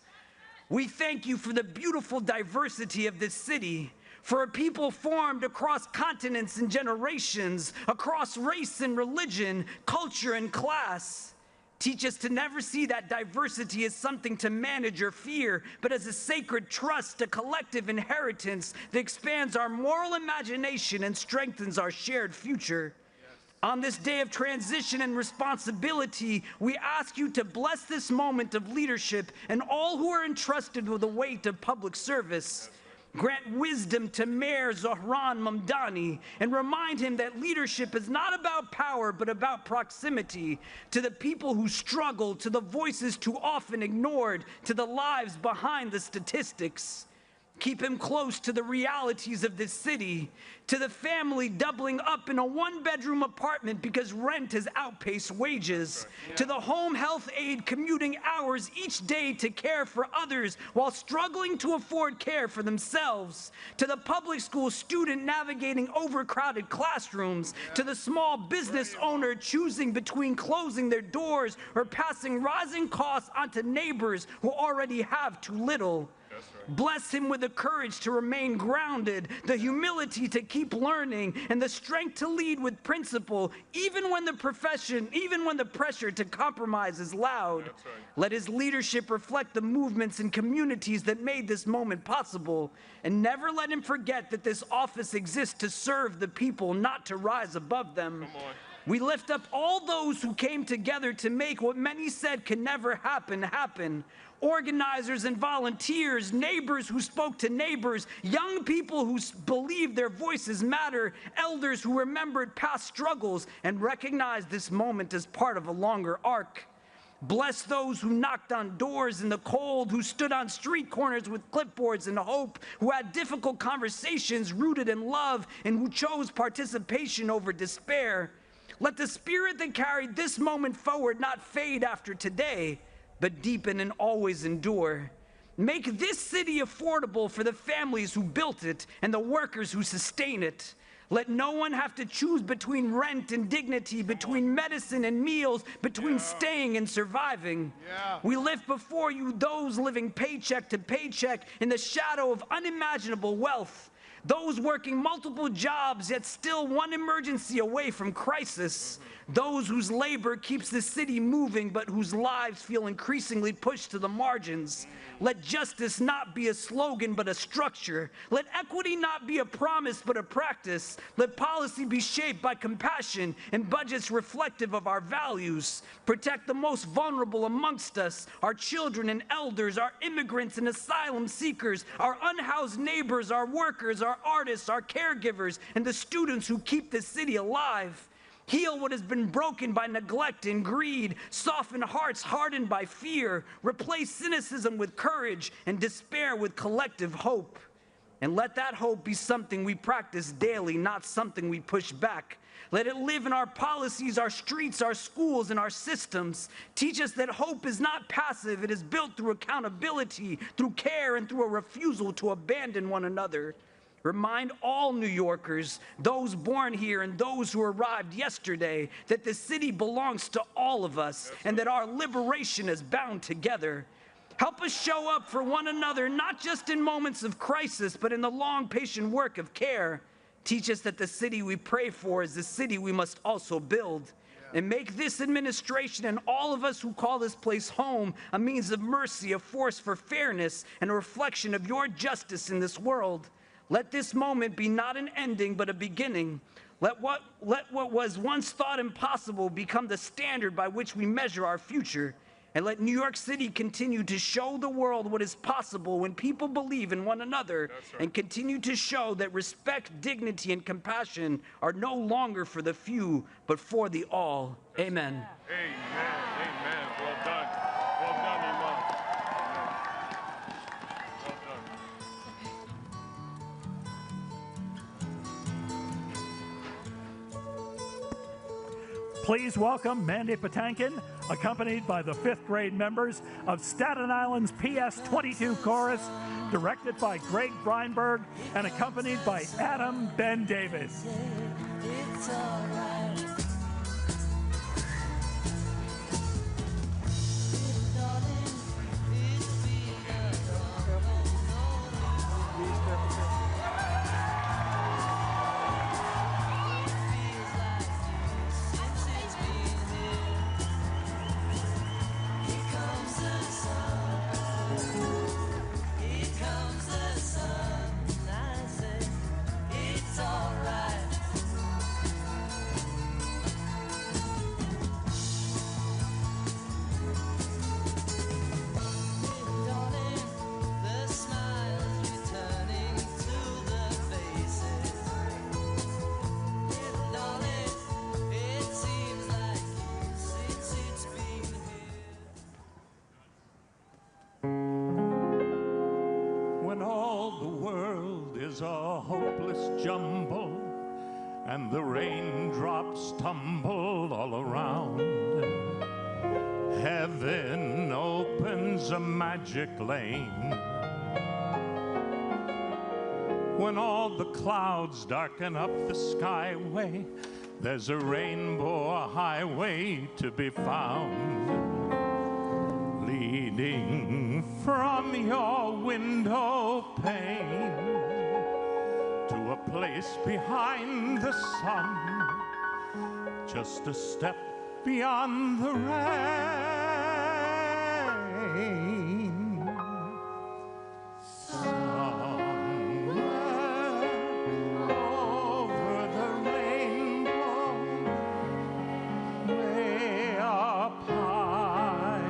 We thank you for the beautiful diversity of this city, for a people formed across continents and generations, across race and religion, culture and class. Teach us to never see that diversity as something to manage or fear, but as a sacred trust, a collective inheritance that expands our moral imagination and strengthens our shared future. On this day of transition and responsibility, we ask you to bless this moment of leadership and all who are entrusted with the weight of public service. Grant wisdom to Mayor Zohran Mamdani and remind him that leadership is not about power but about proximity to the people who struggle, to the voices too often ignored, to the lives behind the statistics. Keep him close to the realities of this city, to the family doubling up in a one-bedroom apartment because rent has outpaced wages, to the home health aide commuting hours each day to care for others while struggling to afford care for themselves, to the public school student navigating overcrowded classrooms, to the small business owner choosing between closing their doors or passing rising costs onto neighbors who already have too little. Bless him with the courage to remain grounded, the humility to keep learning, and the strength to lead with principle, even when the pressure to compromise is loud. Right. Let his leadership reflect the movements and communities that made this moment possible, and never let him forget that this office exists to serve the people, not to rise above them. We lift up all those who came together to make what many said can never happen, happen. Organizers and volunteers, neighbors who spoke to neighbors, young people who believed their voices matter, elders who remembered past struggles and recognized this moment as part of a longer arc. Bless those who knocked on doors in the cold, who stood on street corners with clipboards and hope, who had difficult conversations rooted in love, and who chose participation over despair. Let the spirit that carried this moment forward not fade after today, but deepen and always endure. Make this city affordable for the families who built it and the workers who sustain it. Let no one have to choose between rent and dignity, between medicine and meals, between staying and surviving. We lift before you those living paycheck to paycheck in the shadow of unimaginable wealth. Those working multiple jobs yet still one emergency away from crisis. Those whose labor keeps the city moving but whose lives feel increasingly pushed to the margins. Let justice not be a slogan but a structure. Let equity not be a promise but a practice. Let policy be shaped by compassion and budgets reflective of our values. Protect the most vulnerable amongst us, our children and elders, our immigrants and asylum seekers, our unhoused neighbors, our workers, our artists, our caregivers, and the students who keep this city alive. Heal what has been broken by neglect and greed. Soften hearts hardened by fear. Replace cynicism with courage and despair with collective hope. And let that hope be something we practice daily, not something we push back. Let it live in our policies, our streets, our schools, and our systems. Teach us that hope is not passive. It is built through accountability, through care, and through a refusal to abandon one another. Remind all New Yorkers, those born here and those who arrived yesterday, that the city belongs to all of us and that our liberation is bound together. Help us show up for one another, not just in moments of crisis, but in the long, patient work of care. Teach us that the city we pray for is the city we must also build. And make this administration and all of us who call this place home a means of mercy, a force for fairness, and a reflection of your justice in this world. Let this moment be not an ending, but a beginning. Let what was once thought impossible become the standard by which we measure our future. And let New York City continue to show the world what is possible when people believe in one another, and continue to show that respect, dignity, and compassion are no longer for the few, but for the all. Amen. Amen. Amen. Well done. Well done, Imam. Please welcome Mandy Patinkin, accompanied by the 5th grade members of Staten Island's PS22 Chorus, directed by Greg Breinberg and accompanied by Adam Ben Davis. It's all right. jumble, and the raindrops tumble all around. Heaven opens a magic lane. When all the clouds darken up the skyway, there's a rainbow highway to be found, leading from your window pane to a place behind the sun, just a step beyond the rain. Somewhere over the rainbow, way up high,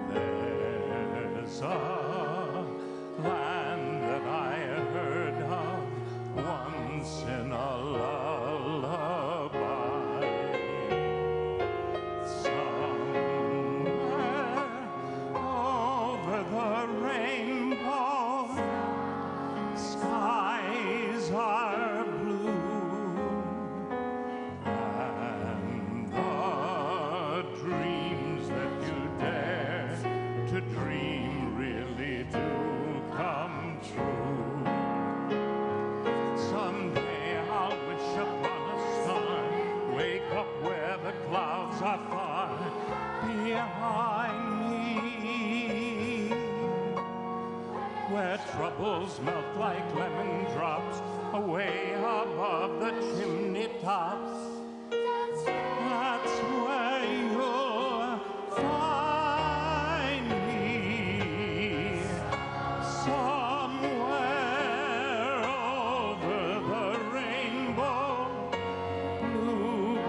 there's a land that I heard of once in a lullaby. Somewhere over the rainbow, skies are blue, and the dreams that you dare to dream really do come true. Someday I'll wish upon a star, wake up where the clouds are far behind me, where troubles melt like lemon drops away above the chimney tops. That's where you'll find me, somewhere over the rainbow.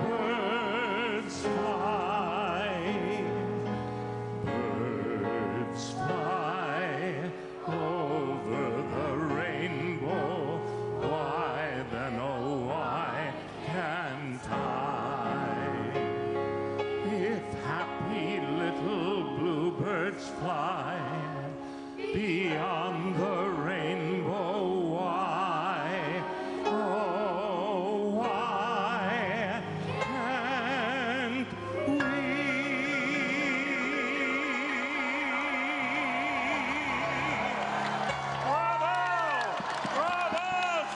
Bluebirds fly, birds fly over the rainbow. Why then, oh why can't I? If happy little bluebirds fly beyond the rainbow, why, oh why can't we? Bravo! Bravo!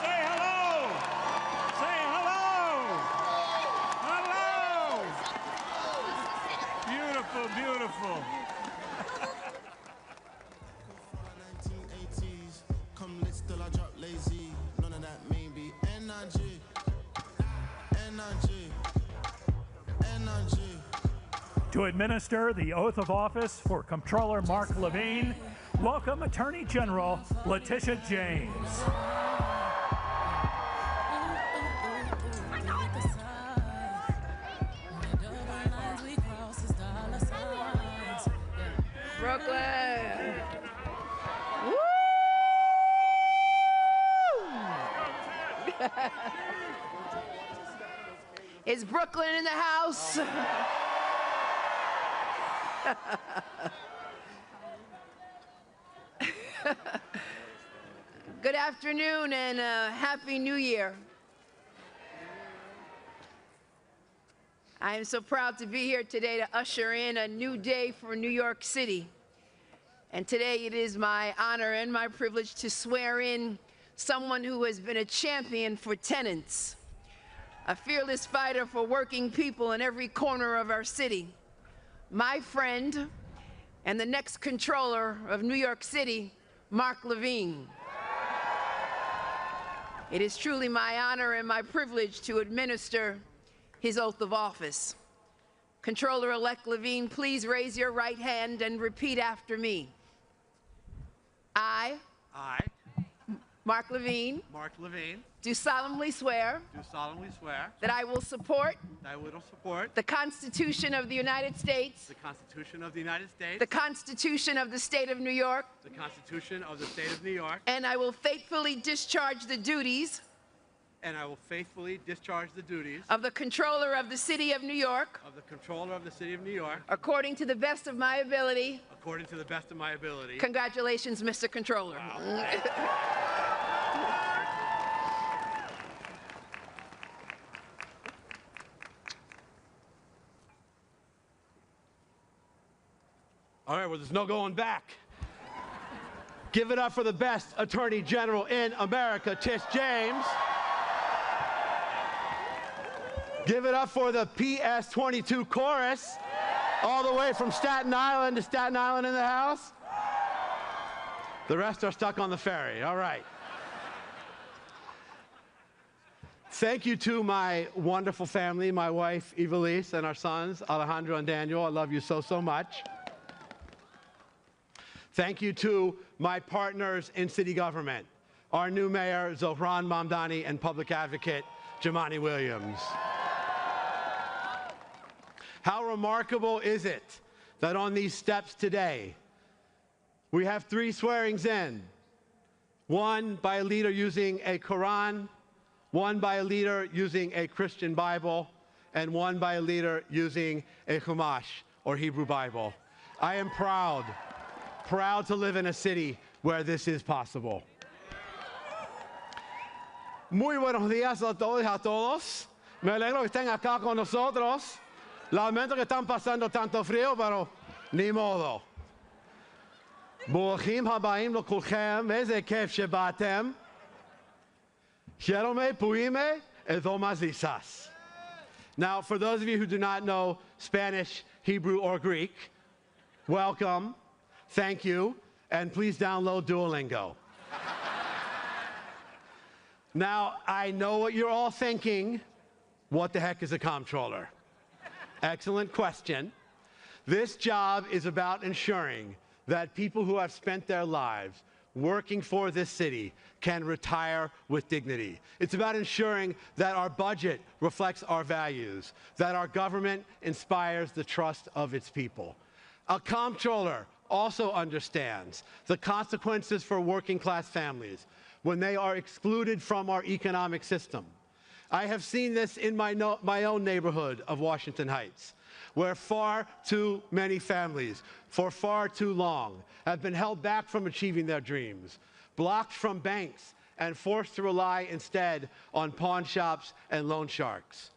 Say hello! Say hello! Hello! Beautiful, beautiful. 1980s, come lit still I drop lazy. None of that maybe. Energy, energy, energy. To administer the oath of office for Comptroller Mark Levine, welcome Attorney General Letitia James. Brooklyn. Woo! Is Brooklyn in the house? Good afternoon and Happy New Year. I am so proud to be here today to usher in a new day for New York City. And today it is my honor and my privilege to swear in someone who has been a champion for tenants, a fearless fighter for working people in every corner of our city, my friend and the next controller of New York City, Mark Levine. It is truly my honor and my privilege to administer his oath of office. Controller-elect Levine, please raise your right hand and repeat after me. I, Mark Levine, do solemnly swear that I will support the Constitution of the United States, the Constitution of the State of New York, and I will faithfully discharge the duties of the Controller of the City of New York according to the best of my ability. Congratulations, Mr. Controller. All right, well, there's no going back. Give it up for the best Attorney General in America, Tish James. Give it up for the PS22 chorus, all the way from Staten Island to Staten Island in the house. The rest are stuck on the ferry. All right. Thank you to my wonderful family, my wife, Evelise, and our sons, Alejandro and Daniel. I love you so, so much. Thank you to my partners in city government, our new mayor, Zohran Mamdani, and public advocate, Jumaane Williams. How remarkable is it that on these steps today, we have 3 swearings in, one by a leader using a Quran, one by a leader using a Christian Bible, and one by a leader using a Chumash, or Hebrew Bible. I am proud to live in a city where this is possible. Muy buenos días a todos y a todos. Me alegro que estén acá con nosotros. Lamento que están pasando tanto frío, pero ni modo. ברוכים הבאים לכולכם, איזה כיף שבאתם. שלום פוימה edomazisas. Now, for those of you who do not know Spanish, Hebrew, or Greek, welcome, thank you, and please download Duolingo. Now, I know what you're all thinking. What the heck is a comptroller? Excellent question. This job is about ensuring that people who have spent their lives working for this city can retire with dignity. It's about ensuring that our budget reflects our values, that our government inspires the trust of its people. A comptroller also understands the consequences for working-class families when they are excluded from our economic system. I have seen this in my own neighborhood of Washington Heights, where far too many families, for far too long, have been held back from achieving their dreams, blocked from banks, and forced to rely instead on pawn shops and loan sharks.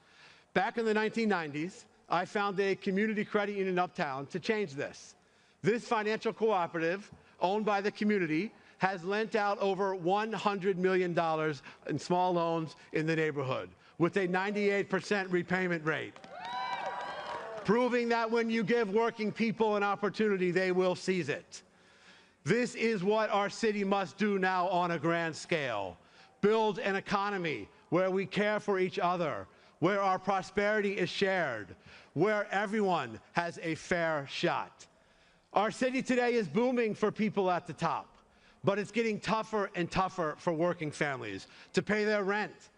Back in the 1990s, I founded a community credit union uptown to change this. This financial cooperative, owned by the community, has lent out over $100 million in small loans in the neighborhood, with a 98% repayment rate, proving that when you give working people an opportunity, they will seize it. This is what our city must do now on a grand scale. Build an economy where we care for each other, where our prosperity is shared, where everyone has a fair shot. Our city today is booming for people at the top, but it's getting tougher and tougher for working families to pay their rent,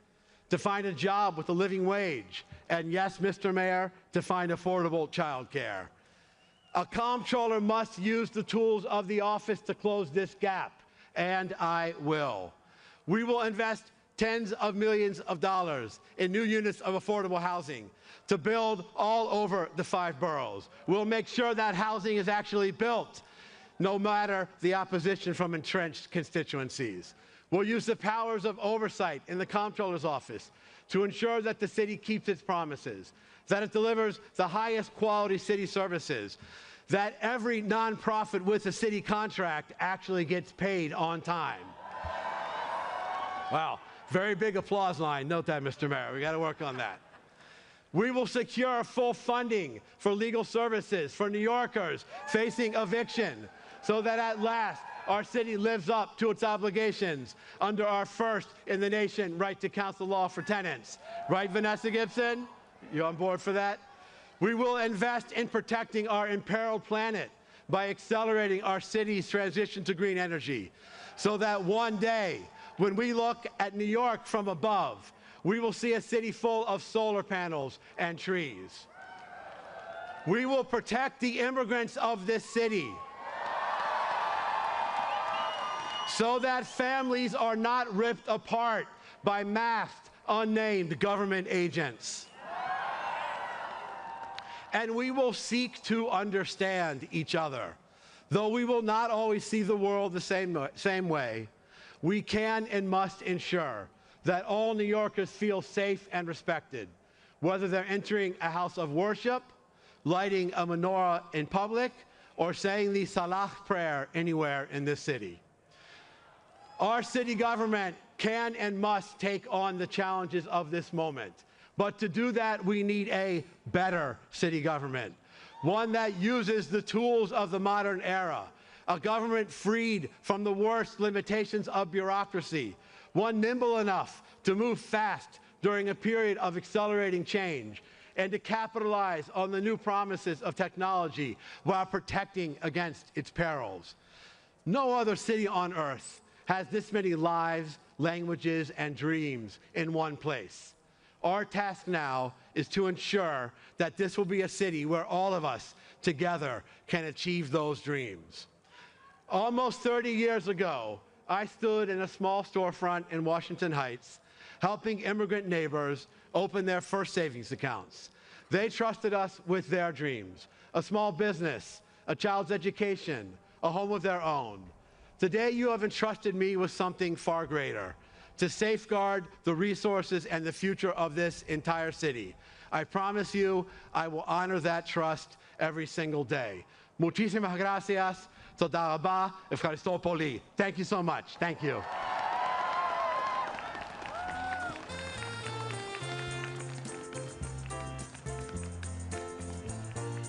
to find a job with a living wage, and yes, Mr. Mayor, to find affordable child care. A comptroller must use the tools of the office to close this gap, and I will. We will invest tens of millions of dollars in new units of affordable housing to build all over the 5 boroughs. We'll make sure that housing is actually built, no matter the opposition from entrenched constituencies. We'll use the powers of oversight in the comptroller's office to ensure that the city keeps its promises, that it delivers the highest quality city services, that every nonprofit with a city contract actually gets paid on time. Wow, very big applause line. Note that, Mr. Mayor. We got to work on that. We will secure full funding for legal services for New Yorkers facing eviction, so that at last our city lives up to its obligations under our first in the nation right to counsel law for tenants. Right, Vanessa Gibson? You on board for that? We will invest in protecting our imperiled planet by accelerating our city's transition to green energy, so that one day, when we look at New York from above, we will see a city full of solar panels and trees. We will protect the immigrants of this city, so that families are not ripped apart by masked, unnamed government agents. And we will seek to understand each other. Though we will not always see the world the same way, we can and must ensure that all New Yorkers feel safe and respected, whether they're entering a house of worship, lighting a menorah in public, or saying the Salah prayer anywhere in this city. Our city government can and must take on the challenges of this moment. But to do that, we need a better city government, one that uses the tools of the modern era, a government freed from the worst limitations of bureaucracy, one nimble enough to move fast during a period of accelerating change, and to capitalize on the new promises of technology while protecting against its perils. No other city on earth has this many lives, languages, and dreams in one place. Our task now is to ensure that this will be a city where all of us together can achieve those dreams. Almost 30 years ago, I stood in a small storefront in Washington Heights, helping immigrant neighbors open their first savings accounts. They trusted us with their dreams, a small business, a child's education, a home of their own. Today, you have entrusted me with something far greater, to safeguard the resources and the future of this entire city. I promise you, I will honor that trust every single day. Muchísimas gracias. Toda rabá. Efcharisto poli. Thank you so much. Thank you.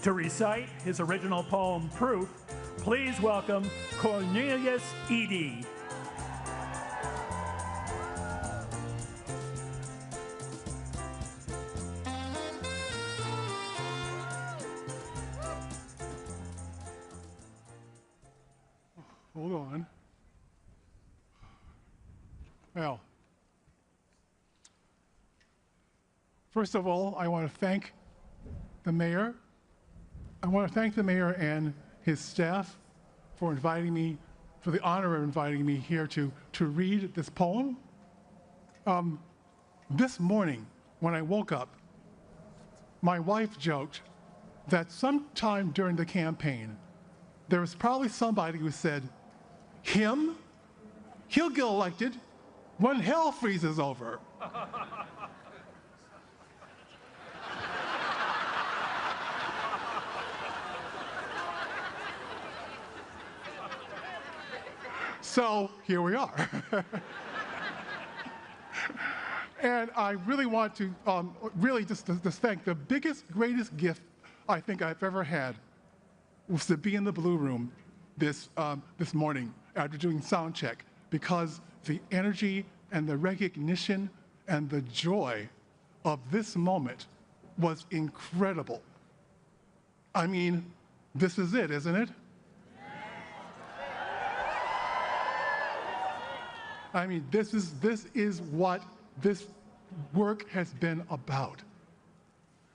To recite his original poem, Proof, please welcome Cornelius Eady. Hold on. Well, first of all, I want to thank the mayor. I want to thank the mayor and his staff for inviting me, for the honor of inviting me here to read this poem. This morning, when I woke up, my wife joked that sometime during the campaign, there was probably somebody who said, him? He'll get elected when hell freezes over. So here we are. And I really want to really just thank the biggest, greatest gift I think I've ever had was to be in the Blue Room this morning after doing sound check, because the energy and the recognition and the joy of this moment was incredible. I mean, this is it, isn't it? I mean, this is what this work has been about,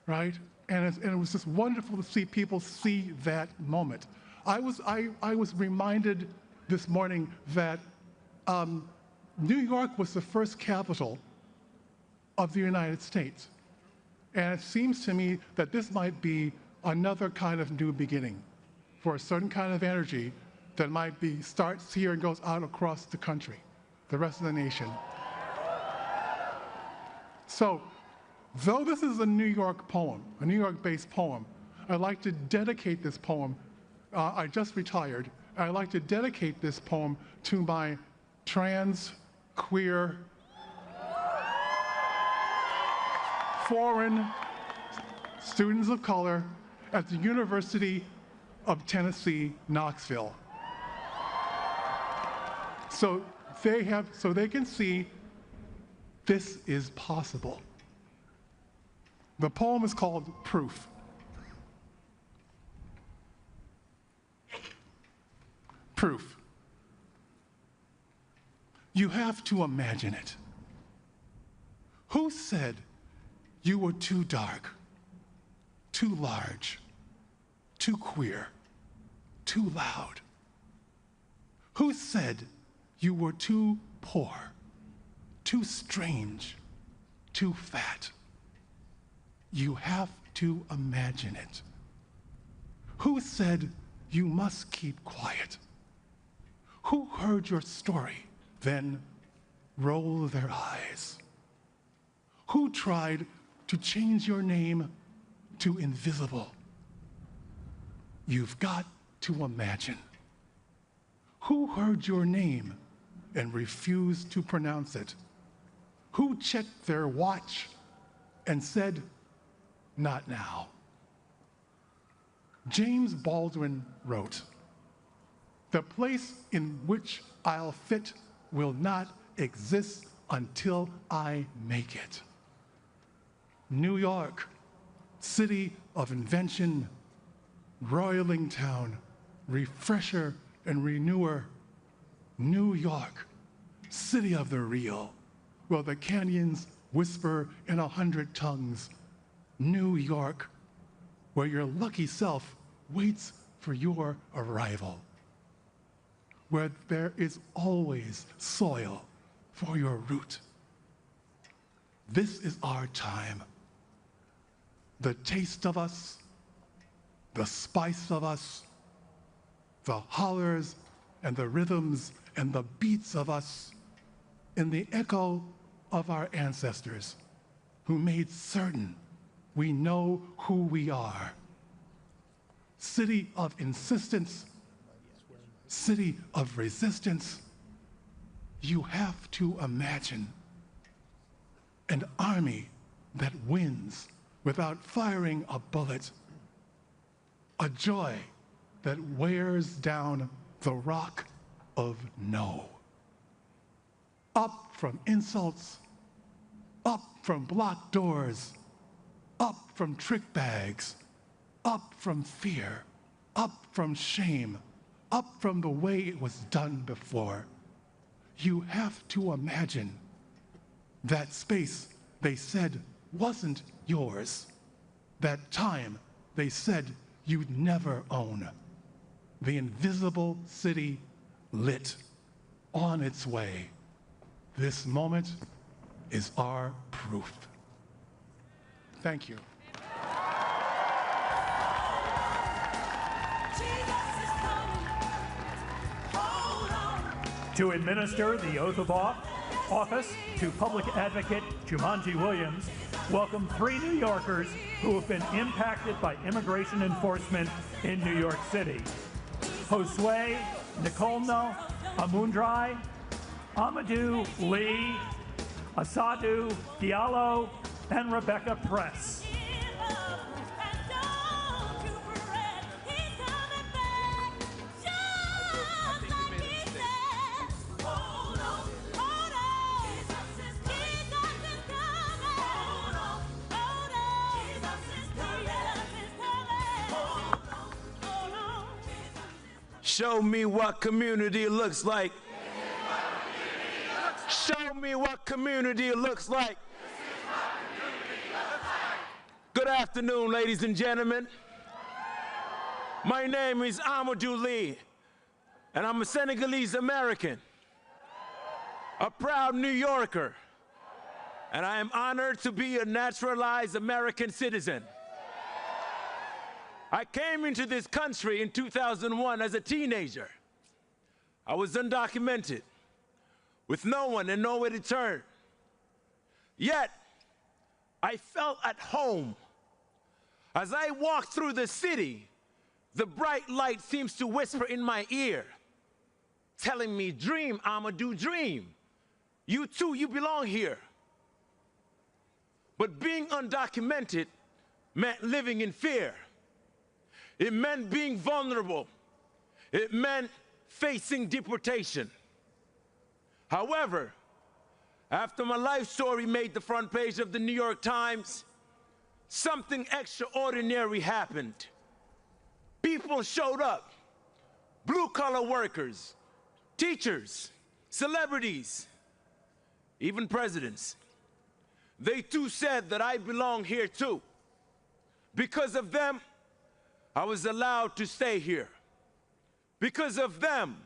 right? And it was just wonderful to see people see that moment. I was reminded this morning that New York was the first capital of the United States. And it seems to me that this might be another kind of new beginning for a certain kind of energy that might be starts here and goes out across the country, the rest of the nation. So, though this is a New York poem, a New York-based poem, I'd like to dedicate this poem. I just retired. I'd like to dedicate this poem to my trans, queer, foreign students of color at the University of Tennessee, Knoxville. So they can see this is possible. The poem is called Proof. Proof. You have to imagine it. Who said you were too dark, too large, too queer, too loud? Who said you were too poor, too strange, too fat? You have to imagine it. Who said you must keep quiet? Who heard your story, then roll their eyes? Who tried to change your name to invisible? You've got to imagine? Who heard your name and refused to pronounce it? Who checked their watch and said, not now? James Baldwin wrote, "The place in which I'll fit will not exist until I make it." New York, city of invention, roiling town, refresher and renewer. New York, city of the real, where the canyons whisper in 100 tongues. New York, where your lucky self waits for your arrival, where there is always soil for your root. This is our time. The taste of us, the spice of us, the hollers and the rhythms and the beats of us, in the echo of our ancestors who made certain we know who we are. City of insistence, city of resistance, you have to imagine an army that wins without firing a bullet, a joy that wears down the rock of no. Up from insults, up from blocked doors, up from trick bags, up from fear, up from shame, up from the way it was done before. You have to imagine that space they said wasn't yours, that time they said you'd never own. The invisible city lit, on its way. This moment is our proof. Thank you. To administer the oath of office to Public Advocate Jumanji Williams, welcome 3 New Yorkers who have been impacted by immigration enforcement in New York City. Josue Nicolno Amundrai, Amadou Lee, Asadu Diallo, and Rebecca Press. Show me what community looks like. Show me what community looks like. Good afternoon, ladies and gentlemen. My name is Amadou Lee, and I'm a Senegalese American, a proud New Yorker, and I am honored to be a naturalized American citizen. I came into this country in 2001 as a teenager. I was undocumented, with no one and nowhere to turn. Yet, I felt at home. As I walked through the city, the bright light seems to whisper in my ear, telling me, dream, Amadou, dream. You too, you belong here. But being undocumented meant living in fear. It meant being vulnerable. It meant facing deportation. However, after my life story made the front page of the New York Times, something extraordinary happened. People showed up, blue-collar workers, teachers, celebrities, even presidents. They too said that I belong here too. Because of them, I was allowed to stay here. Because of them,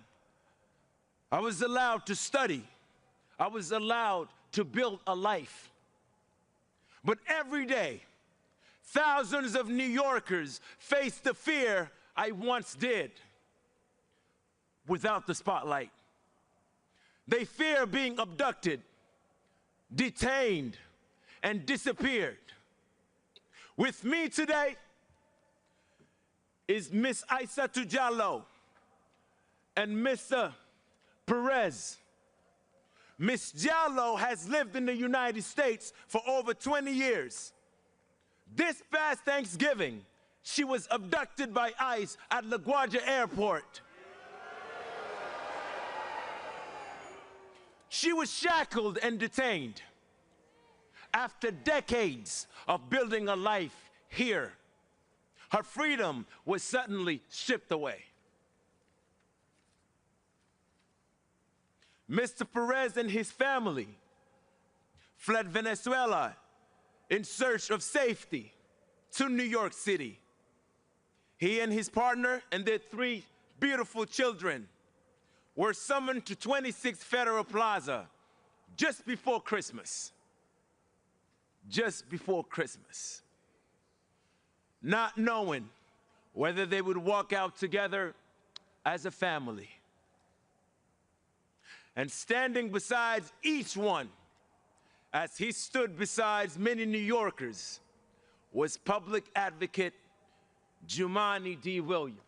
I was allowed to study. I was allowed to build a life. But every day, thousands of New Yorkers face the fear I once did without the spotlight. They fear being abducted, detained, and disappeared. With me today is Miss Aissatou Diallo and Mr. Perez. Miss Diallo has lived in the United States for over 20 years. This past Thanksgiving, she was abducted by ICE at LaGuardia Airport. She was shackled and detained after decades of building a life here. Her freedom was suddenly stripped away. Mr. Perez and his family fled Venezuela in search of safety to New York City. He and his partner and their 3 beautiful children were summoned to 26 Federal Plaza just before Christmas. Just before Christmas. Not knowing whether they would walk out together as a family. And standing beside each one, as he stood beside many New Yorkers, was public advocate Jumaane D. Williams.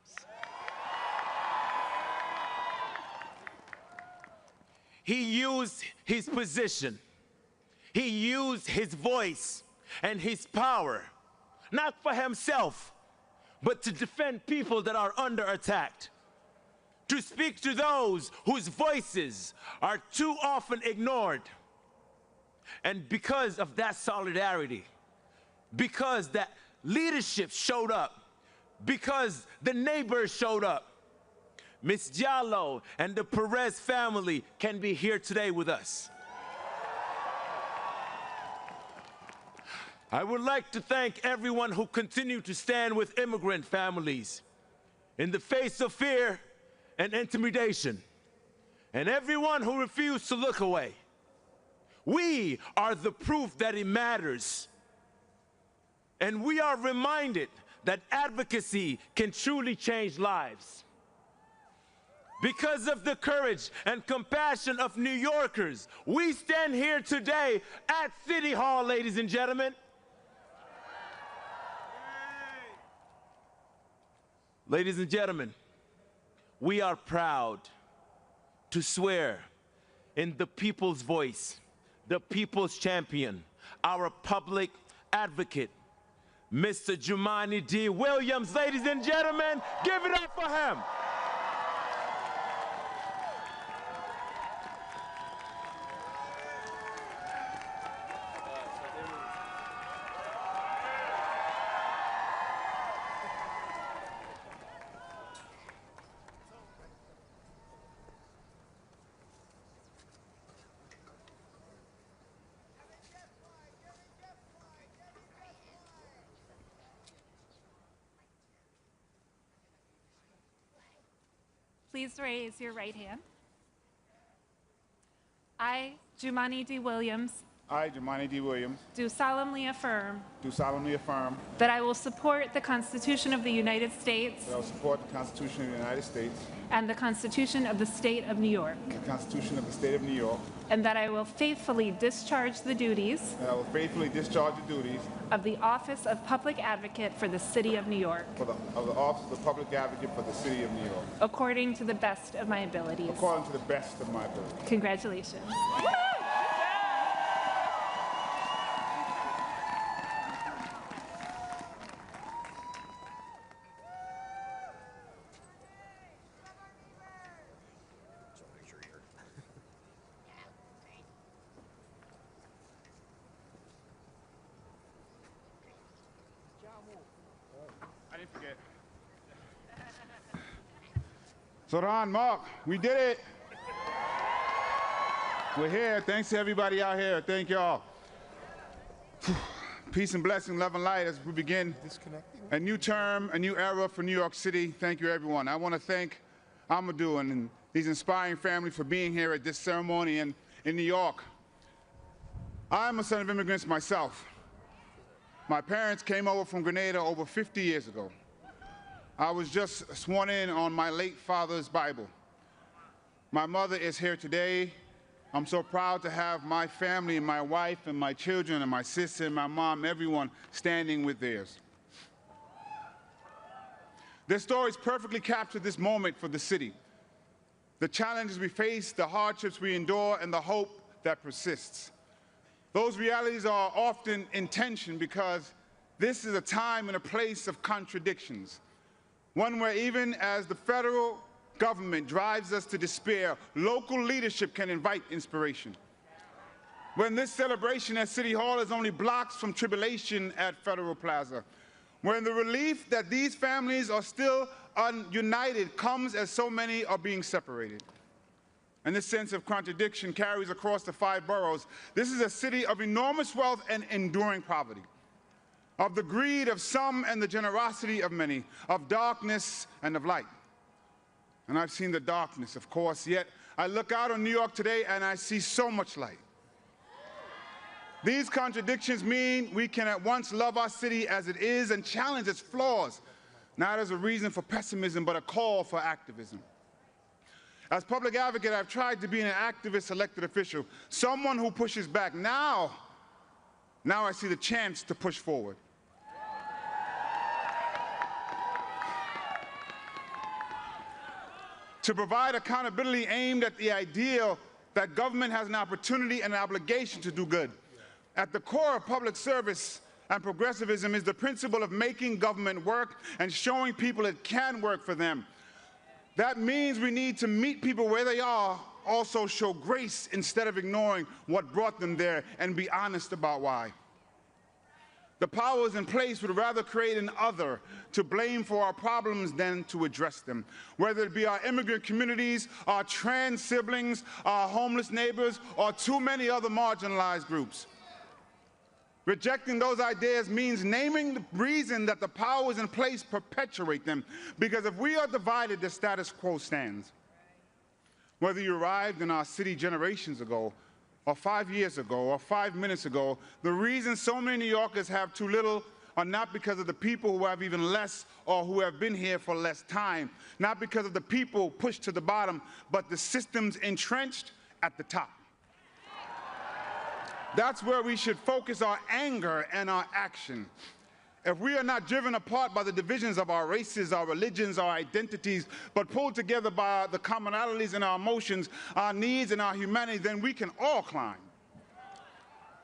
He used his position, he used his voice and his power, not for himself, but to defend people that are under attack, to speak to those whose voices are too often ignored. And because of that solidarity, because that leadership showed up, because the neighbors showed up, Miss Diallo and the Perez family can be here today with us. I would like to thank everyone who continued to stand with immigrant families in the face of fear and intimidation, and everyone who refused to look away. We are the proof that it matters, and we are reminded that advocacy can truly change lives. Because of the courage and compassion of New Yorkers, we stand here today at City Hall, ladies and gentlemen. Ladies and gentlemen, we are proud to swear in the people's voice, the people's champion, our public advocate, Mr. Jumaane D. Williams. Ladies and gentlemen, give it up for him. Please raise your right hand. I, Jumaane D. Williams, I, Jumaane D. Williams, do solemnly affirm do solemnly affirm that I will support the Constitution of the United States that I will support the Constitution of the United States and the Constitution of the State of New York, the Constitution of the State of New York, and that I will faithfully discharge the duties and I will faithfully discharge the duties of the Office of Public Advocate for the City of New York, of the Office of the Public Advocate for the City of New York, according to the best of my abilities. according to the best of my ability. Congratulations. I didn't forget. Zohran, Mark, we did it. We're here. Thanks to everybody out here. Thank y'all. Peace and blessing, love and light as we begin a new term, a new era for New York City. Thank you, everyone. I want to thank Amadou and these inspiring family for being here at this ceremony in New York. I'm a son of immigrants myself. My parents came over from Grenada over 50 years ago. I was just sworn in on my late father's Bible. My mother is here today. I'm so proud to have my family and my wife and my children and my sister and my mom, everyone standing with theirs. Their stories perfectly capture this moment for the city. The challenges we face, the hardships we endure, and the hope that persists. Those realities are often in tension because this is a time and a place of contradictions. One where even as the federal government drives us to despair, local leadership can invite inspiration. When this celebration at City Hall is only blocks from tribulation at Federal Plaza. When the relief that these families are still united comes as so many are being separated. And this sense of contradiction carries across the 5 boroughs. This is a city of enormous wealth and enduring poverty, of the greed of some and the generosity of many, of darkness and of light. And I've seen the darkness, of course, yet I look out on New York today and I see so much light. These contradictions mean we can at once love our city as it is and challenge its flaws, not as a reason for pessimism, but a call for activism. As public advocate, I've tried to be an activist elected official, someone who pushes back. Now I see the chance to push forward. To provide accountability aimed at the ideal that government has an opportunity and an obligation to do good. At the core of public service and progressivism is the principle of making government work and showing people it can work for them. That means we need to meet people where they are, also show grace instead of ignoring what brought them there, and be honest about why. The powers in place would rather create an other to blame for our problems than to address them, whether it be our immigrant communities, our trans siblings, our homeless neighbors, or too many other marginalized groups. Rejecting those ideas means naming the reason that the powers in place perpetuate them, because if we are divided, the status quo stands. Whether you arrived in our city generations ago, or 5 years ago, or 5 minutes ago, the reason so many New Yorkers have too little are not because of the people who have even less or who have been here for less time, not because of the people pushed to the bottom, but the systems entrenched at the top. That's where we should focus our anger and our action. If we are not driven apart by the divisions of our races, our religions, our identities, but pulled together by the commonalities in our emotions, our needs, and our humanity, then we can all climb.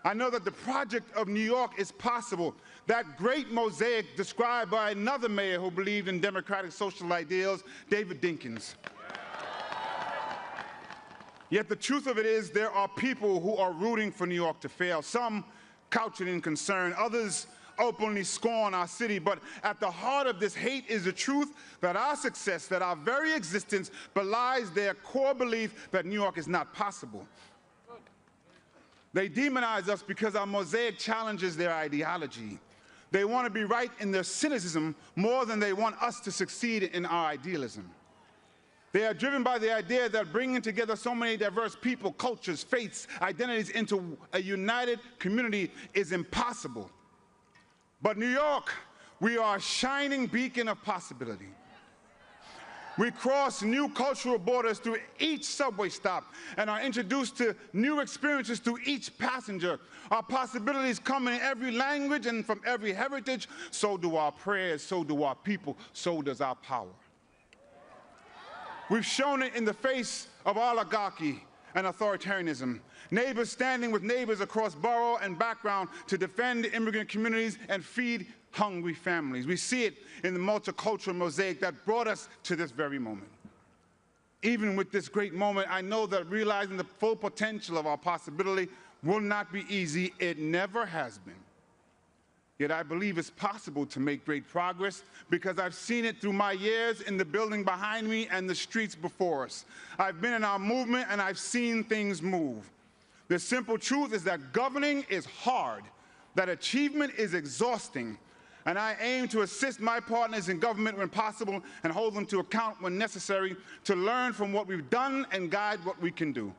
I know that the project of New York is possible. That great mosaic described by another mayor who believed in democratic social ideals, David Dinkins. Yet the truth of it is there are people who are rooting for New York to fail. Some couch it in concern, others openly scorn our city, but at the heart of this hate is the truth that our success, that our very existence belies their core belief that New York is not possible. They demonize us because our mosaic challenges their ideology. They want to be right in their cynicism more than they want us to succeed in our idealism. They are driven by the idea that bringing together so many diverse people, cultures, faiths, identities into a united community is impossible. But New York, we are a shining beacon of possibility. We cross new cultural borders through each subway stop and are introduced to new experiences through each passenger. Our possibilities come in every language and from every heritage. So do our prayers, so do our people, so does our power. We've shown it in the face of oligarchy and authoritarianism. Neighbors standing with neighbors across borough and background to defend immigrant communities and feed hungry families. We see it in the multicultural mosaic that brought us to this very moment. Even with this great moment, I know that realizing the full potential of our possibility will not be easy. It never has been. Yet I believe it's possible to make great progress because I've seen it through my years in the building behind me and the streets before us. I've been in our movement and I've seen things move. The simple truth is that governing is hard, that achievement is exhausting, and I aim to assist my partners in government when possible and hold them to account when necessary to learn from what we've done and guide what we can do.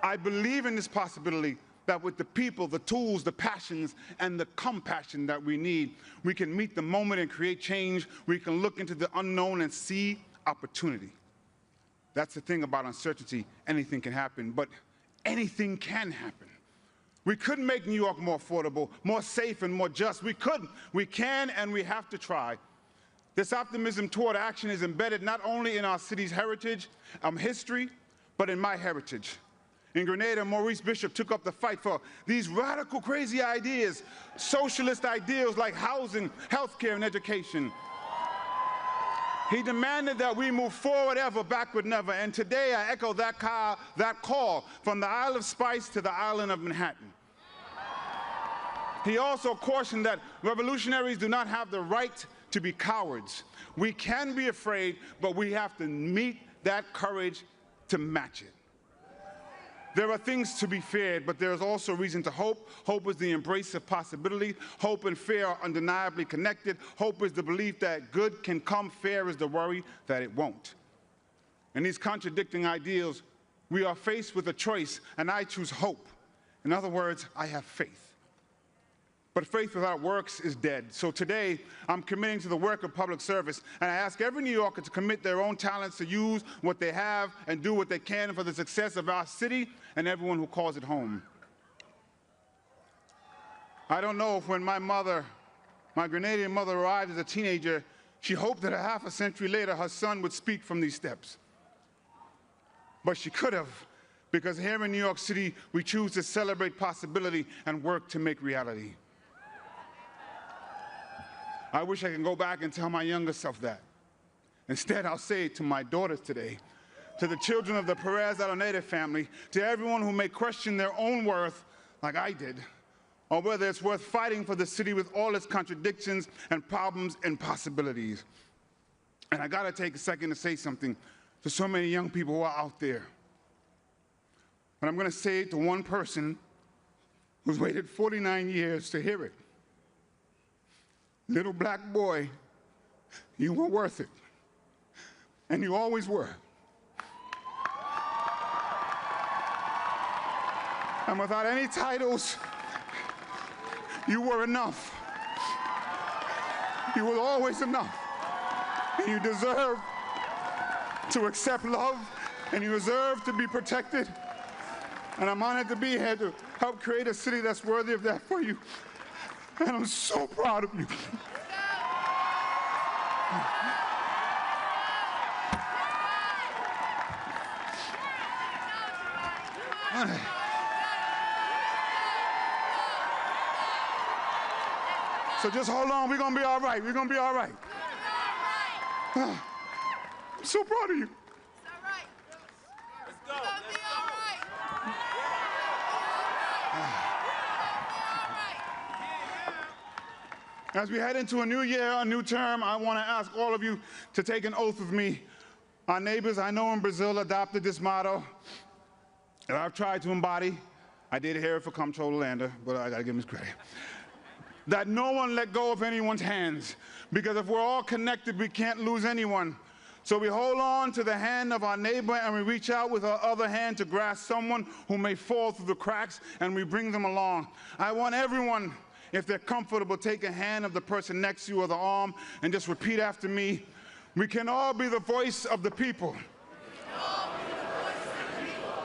I believe in this possibility that with the people, the tools, the passions, and the compassion that we need, we can meet the moment and create change. We can look into the unknown and see opportunity. That's the thing about uncertainty. Anything can happen, but anything can happen. We could make New York more affordable, more safe, and more just. We could, we can, and we have to try. This optimism toward action is embedded not only in our city's heritage, history, but in my heritage. In Grenada, Maurice Bishop took up the fight for these radical, crazy ideas, socialist ideals like housing, healthcare, and education. He demanded that we move forward ever, backward never. And today I echo that call from the Isle of Spice to the island of Manhattan. He also cautioned that revolutionaries do not have the right to be cowards. We can be afraid, but we have to meet that courage to match it. There are things to be feared, but there is also reason to hope. Hope is the embrace of possibility. Hope and fear are undeniably connected. Hope is the belief that good can come. Fear is the worry that it won't. In these contradicting ideals, we are faced with a choice, and I choose hope. In other words, I have faith. But faith without works is dead. So today, I'm committing to the work of public service, and I ask every New Yorker to commit their own talents to use what they have and do what they can for the success of our city and everyone who calls it home. I don't know if when my Grenadian mother arrived as a teenager, she hoped that a half a century later her son would speak from these steps. But she could have, because here in New York City, we choose to celebrate possibility and work to make reality. I wish I could go back and tell my younger self that. Instead, I'll say it to my daughters today, to the children of the Perez-Araneda family, to everyone who may question their own worth, like I did, or whether it's worth fighting for the city with all its contradictions and problems and possibilities. And I gotta take a second to say something to so many young people who are out there. But I'm gonna say it to one person who's waited 49 years to hear it. Little black boy, you were worth it. And you always were. And without any titles, you were enough. You were always enough. And you deserve to accept love, and you deserve to be protected. And I'm honored to be here to help create a city that's worthy of that for you. And I'm so proud of you. So just hold on, we're gonna be all right. We're gonna be all right. I'm so proud of you. As we head into a new year, a new term, I want to ask all of you to take an oath with me. Our neighbors, I know in Brazil, adopted this motto that I've tried to embody. I did hear it for Comptroller Lander, but I got to give him his credit. That no one let go of anyone's hands, because if we're all connected, we can't lose anyone. So we hold on to the hand of our neighbor, and we reach out with our other hand to grasp someone who may fall through the cracks, and we bring them along. I want everyone, if they're comfortable, take a hand of the person next to you or the arm and just repeat after me. We can all be the voice of the people.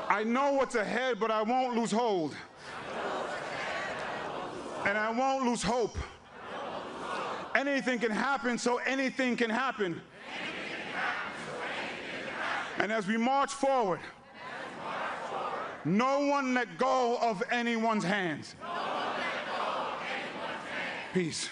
I know what's ahead, but I won't lose hold. And I won't lose hope. Anything can happen, so anything can happen. And as we march forward, no one let go of anyone's hands. Peace.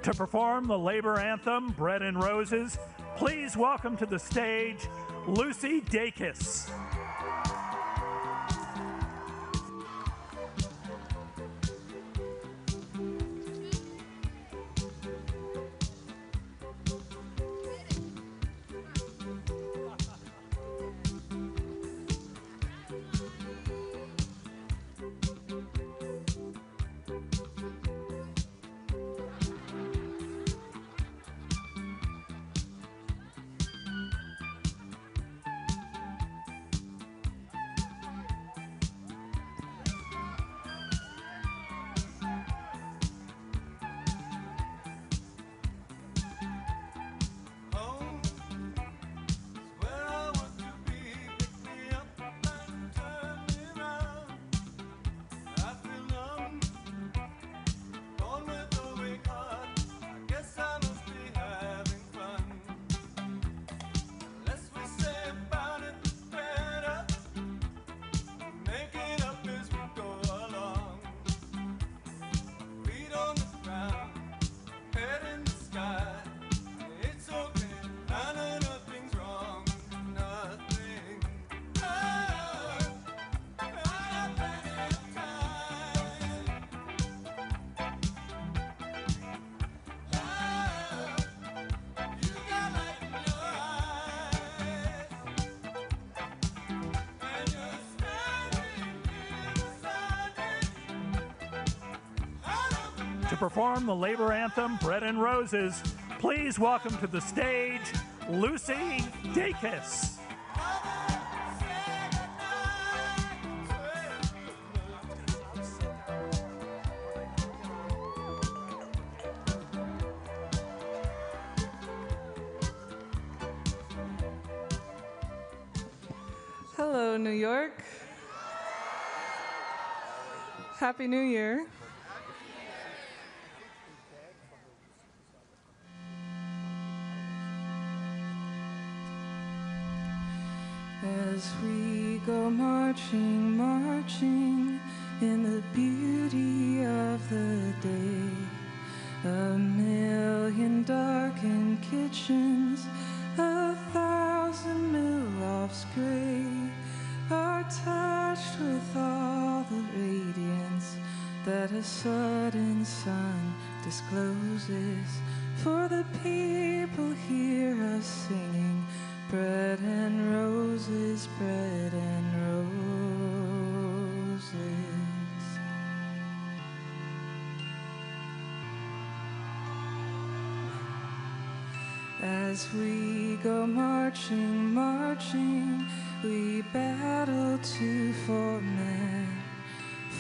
To perform the labor anthem, Bread and Roses, please welcome to the stage Lucy Dacus. To perform the labor anthem, Bread and Roses, please welcome to the stage, Lucy Dacus. Hello, New York. Happy New Year. As we go marching, marching in the beauty of the day, a million darkened kitchens, 1,000 mill-lofts gray, are touched with all the radiance that a sudden sun discloses. For the people hear us singing, bread and roses, bread and roses. As we go marching, marching, we battle too for men,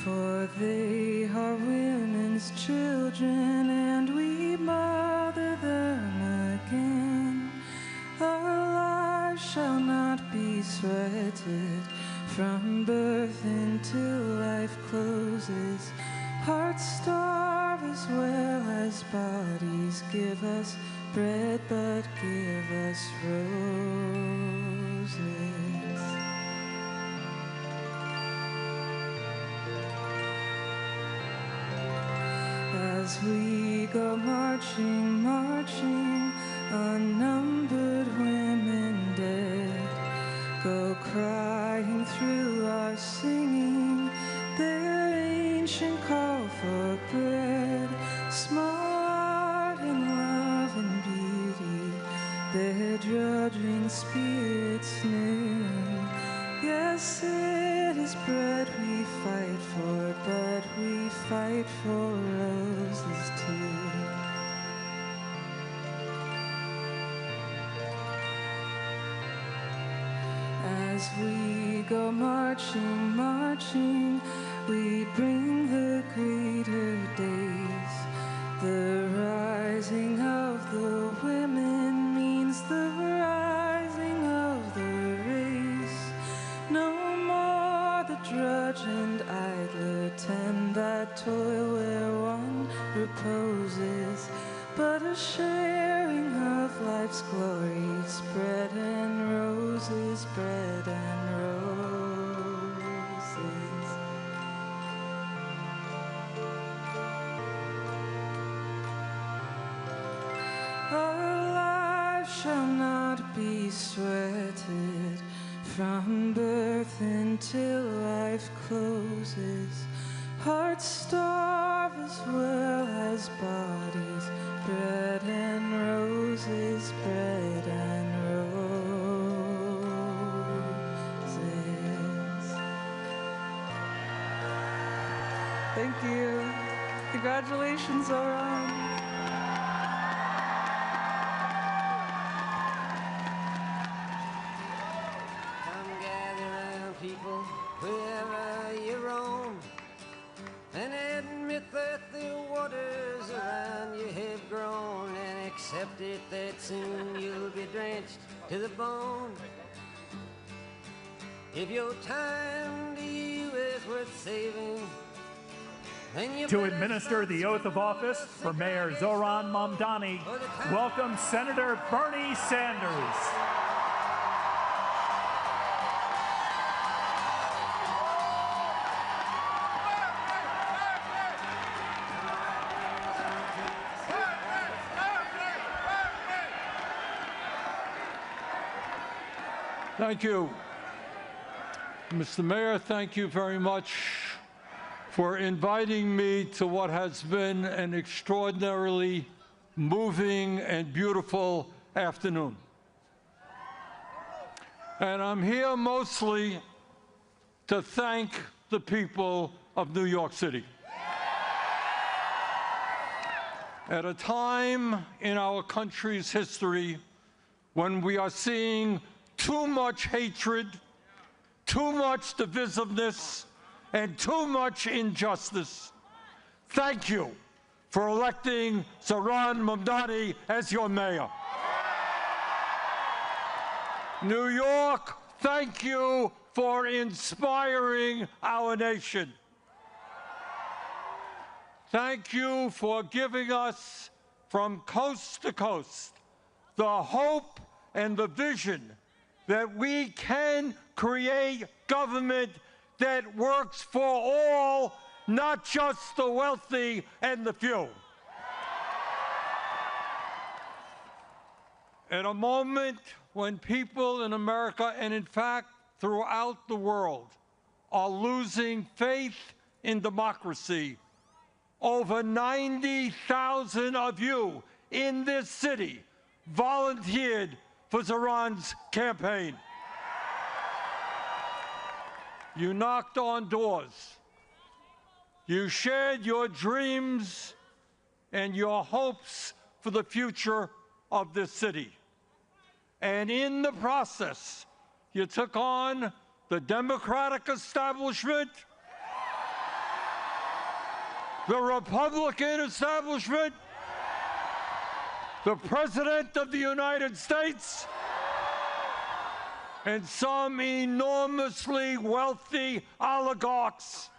for they are women's children, and we mother them again. Our lives shall not be sweated from birth until life closes. Hearts starve as well as bodies. Give us bread, but give us roses. As we go marching, marching, unnumbered women dead go crying through our singing, their ancient call for bread, small art and love and beauty, their drudging spirits new. Yes, it is bread we fight for, but we fight for roses too. As we go marching, marching, we bring the greater days. The rising of the women means the rising of the race. No more the drudge and idler tend that toil where one reposes, but a sharing of life's glories, bread and roses, bread and roses. Our lives shall not be sweated from birth until life closes. Hearts starve as well as bodies, bread and roses, bread and roses. Thank you. Congratulations, Zohran. Come gather round, people, wherever you roam, and admit that the waters around you have grown, and accept it that soon you'll be drenched to the bone. If your time to you is worth saving, then you To administer the oath of office for Mayor Zohran Mamdani, welcome Senator Bernie Sanders. Thank you. Mr. Mayor, thank you very much for inviting me to what has been an extraordinarily moving and beautiful afternoon. And I'm here mostly to thank the people of New York City. At a time in our country's history when we are seeing too much hatred, too much divisiveness, and too much injustice, thank you for electing Zohran Mamdani as your mayor. New York, thank you for inspiring our nation. Thank you for giving us, from coast to coast, the hope and the vision that we can create government that works for all, not just the wealthy and the few. At a moment when people in America, and in fact throughout the world, are losing faith in democracy, over 90,000 of you in this city volunteered for Zohran's campaign. You knocked on doors. You shared your dreams and your hopes for the future of this city. And in the process, you took on the Democratic establishment, the Republican establishment, the President of the United States, and some enormously wealthy oligarchs.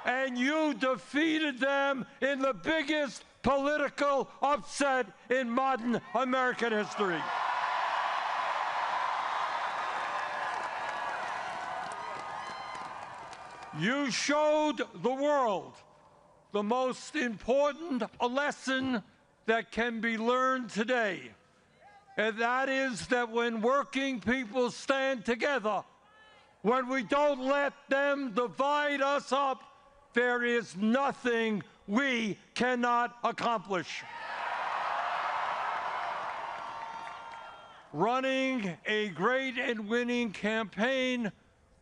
And you defeated them in the biggest political upset in modern American history. You showed the world the most important lesson that can be learned today, and that is that when working people stand together, when we don't let them divide us up, there is nothing we cannot accomplish. Running a great and winning campaign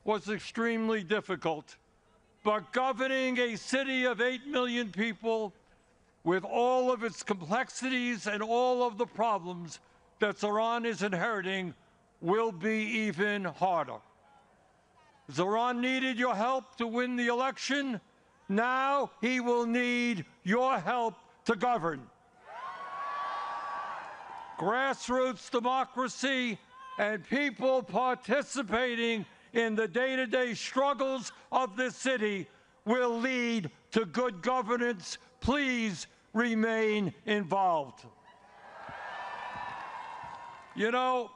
was extremely difficult, but governing a city of 8 million people with all of its complexities and all of the problems that Zohran is inheriting will be even harder. Zohran needed your help to win the election. Now he will need your help to govern. Grassroots democracy and people participating in the day-to-day struggles of this city will lead to good governance. Please remain involved. You know,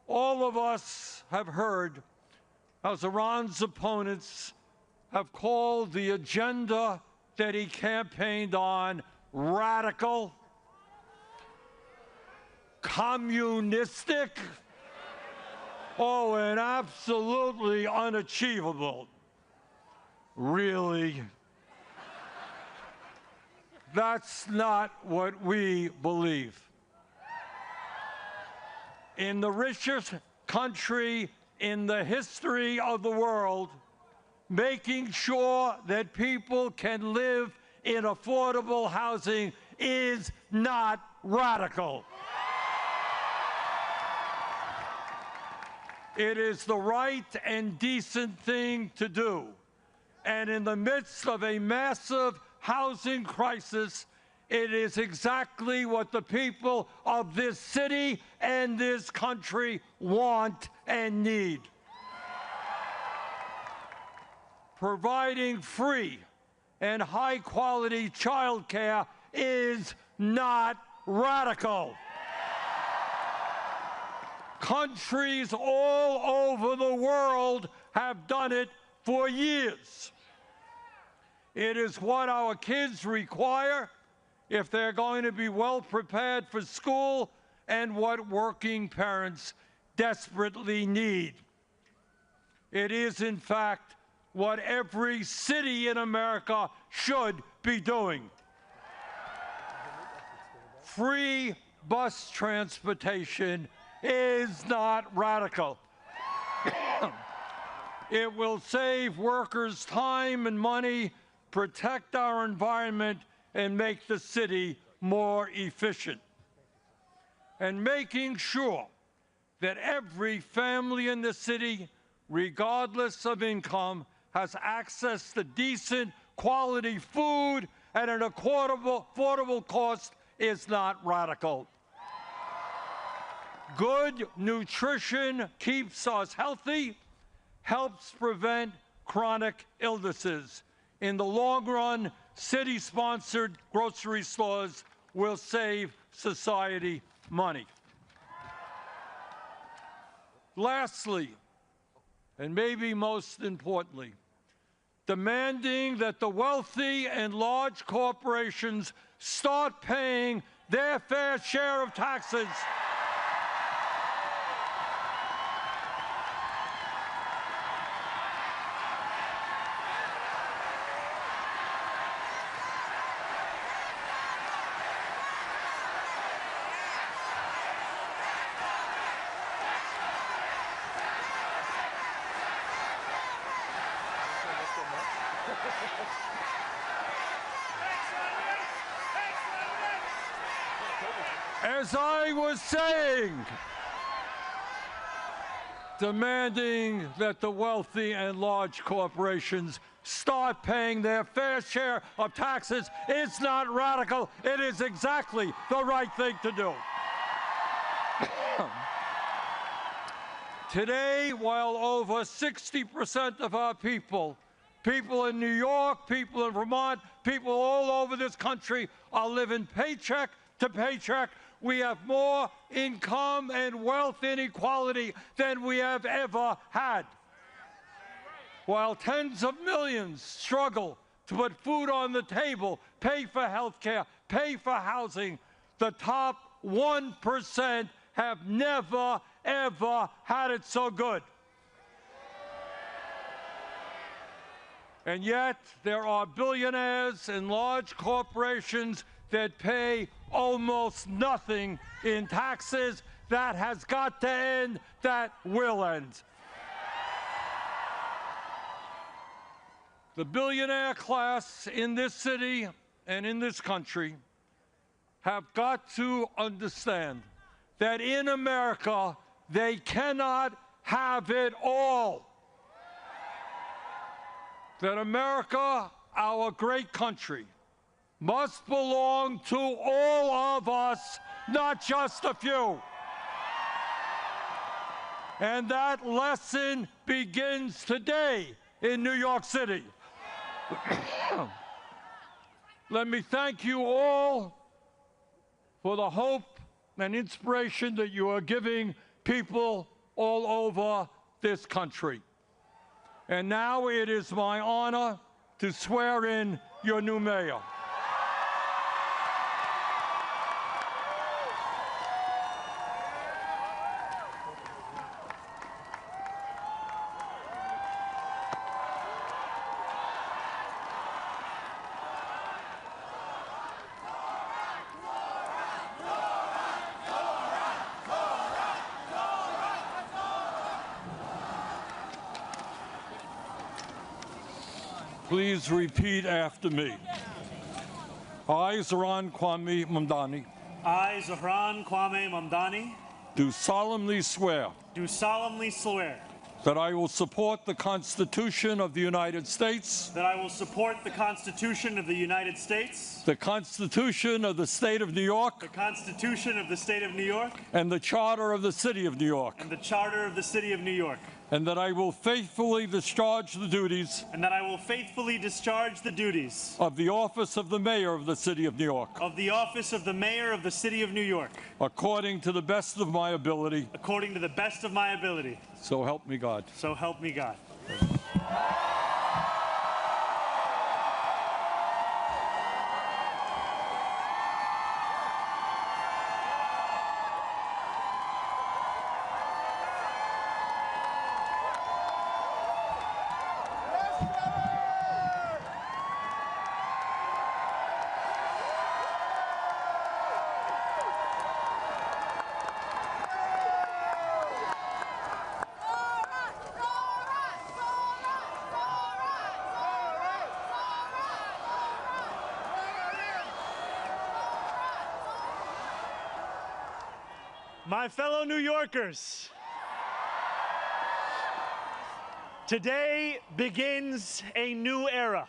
all of us have heard how Zohran's opponents have called the agenda that he campaigned on radical, communistic, and absolutely unachievable. Really? That's not what we believe. In the richest country in the history of the world, making sure that people can live in affordable housing is not radical. It is the right and decent thing to do. And in the midst of a massive housing crisis, it is exactly what the people of this city and this country want and need. Providing free and high-quality child care is not radical. Countries all over the world have done it for years. It is what our kids require if they're going to be well prepared for school, and what working parents desperately need. It is, in fact, what every city in America should be doing. Free bus transportation is not radical. It will save workers time and money, protect our environment, and make the city more efficient. And making sure that every family in the city, regardless of income, has access to decent, quality food at an affordable cost is not radical. Good nutrition keeps us healthy, helps prevent chronic illnesses. In the long run, city-sponsored grocery stores will save society money. Lastly, and maybe most importantly, demanding that the wealthy and large corporations start paying their fair share of taxes. As I was saying, demanding that the wealthy and large corporations start paying their fair share of taxes is not radical. It is exactly the right thing to do. Today, while over 60% of our people in New York, people in Vermont, people all over this country are living paycheck to paycheck, we have more income and wealth inequality than we have ever had. While tens of millions struggle to put food on the table, pay for health care, pay for housing, the top 1% have never, ever had it so good. And yet, there are billionaires and large corporations that pay almost nothing in taxes. That has got to end. That will end. The billionaire class in this city and in this country have got to understand that in America, they cannot have it all. That America, our great country, must belong to all of us, not just a few. And that lesson begins today in New York City. Let me thank you all for the hope and inspiration that you are giving people all over this country. And now it is my honor to swear in your new mayor. Please repeat after me. I, Zohran Mamdani, I, Zohran Mamdani, do solemnly swear that I will support the Constitution of the United States, I will support the Constitution of the United States, the Constitution of the State of New York, the Constitution of the State of New York, and the Charter of the City of New York, and the Charter of the City of New York, and that I will faithfully discharge the duties of the office of the Mayor of the City of New York, according to the best of my ability. So help me God. So help me God. My fellow New Yorkers, today begins a new era.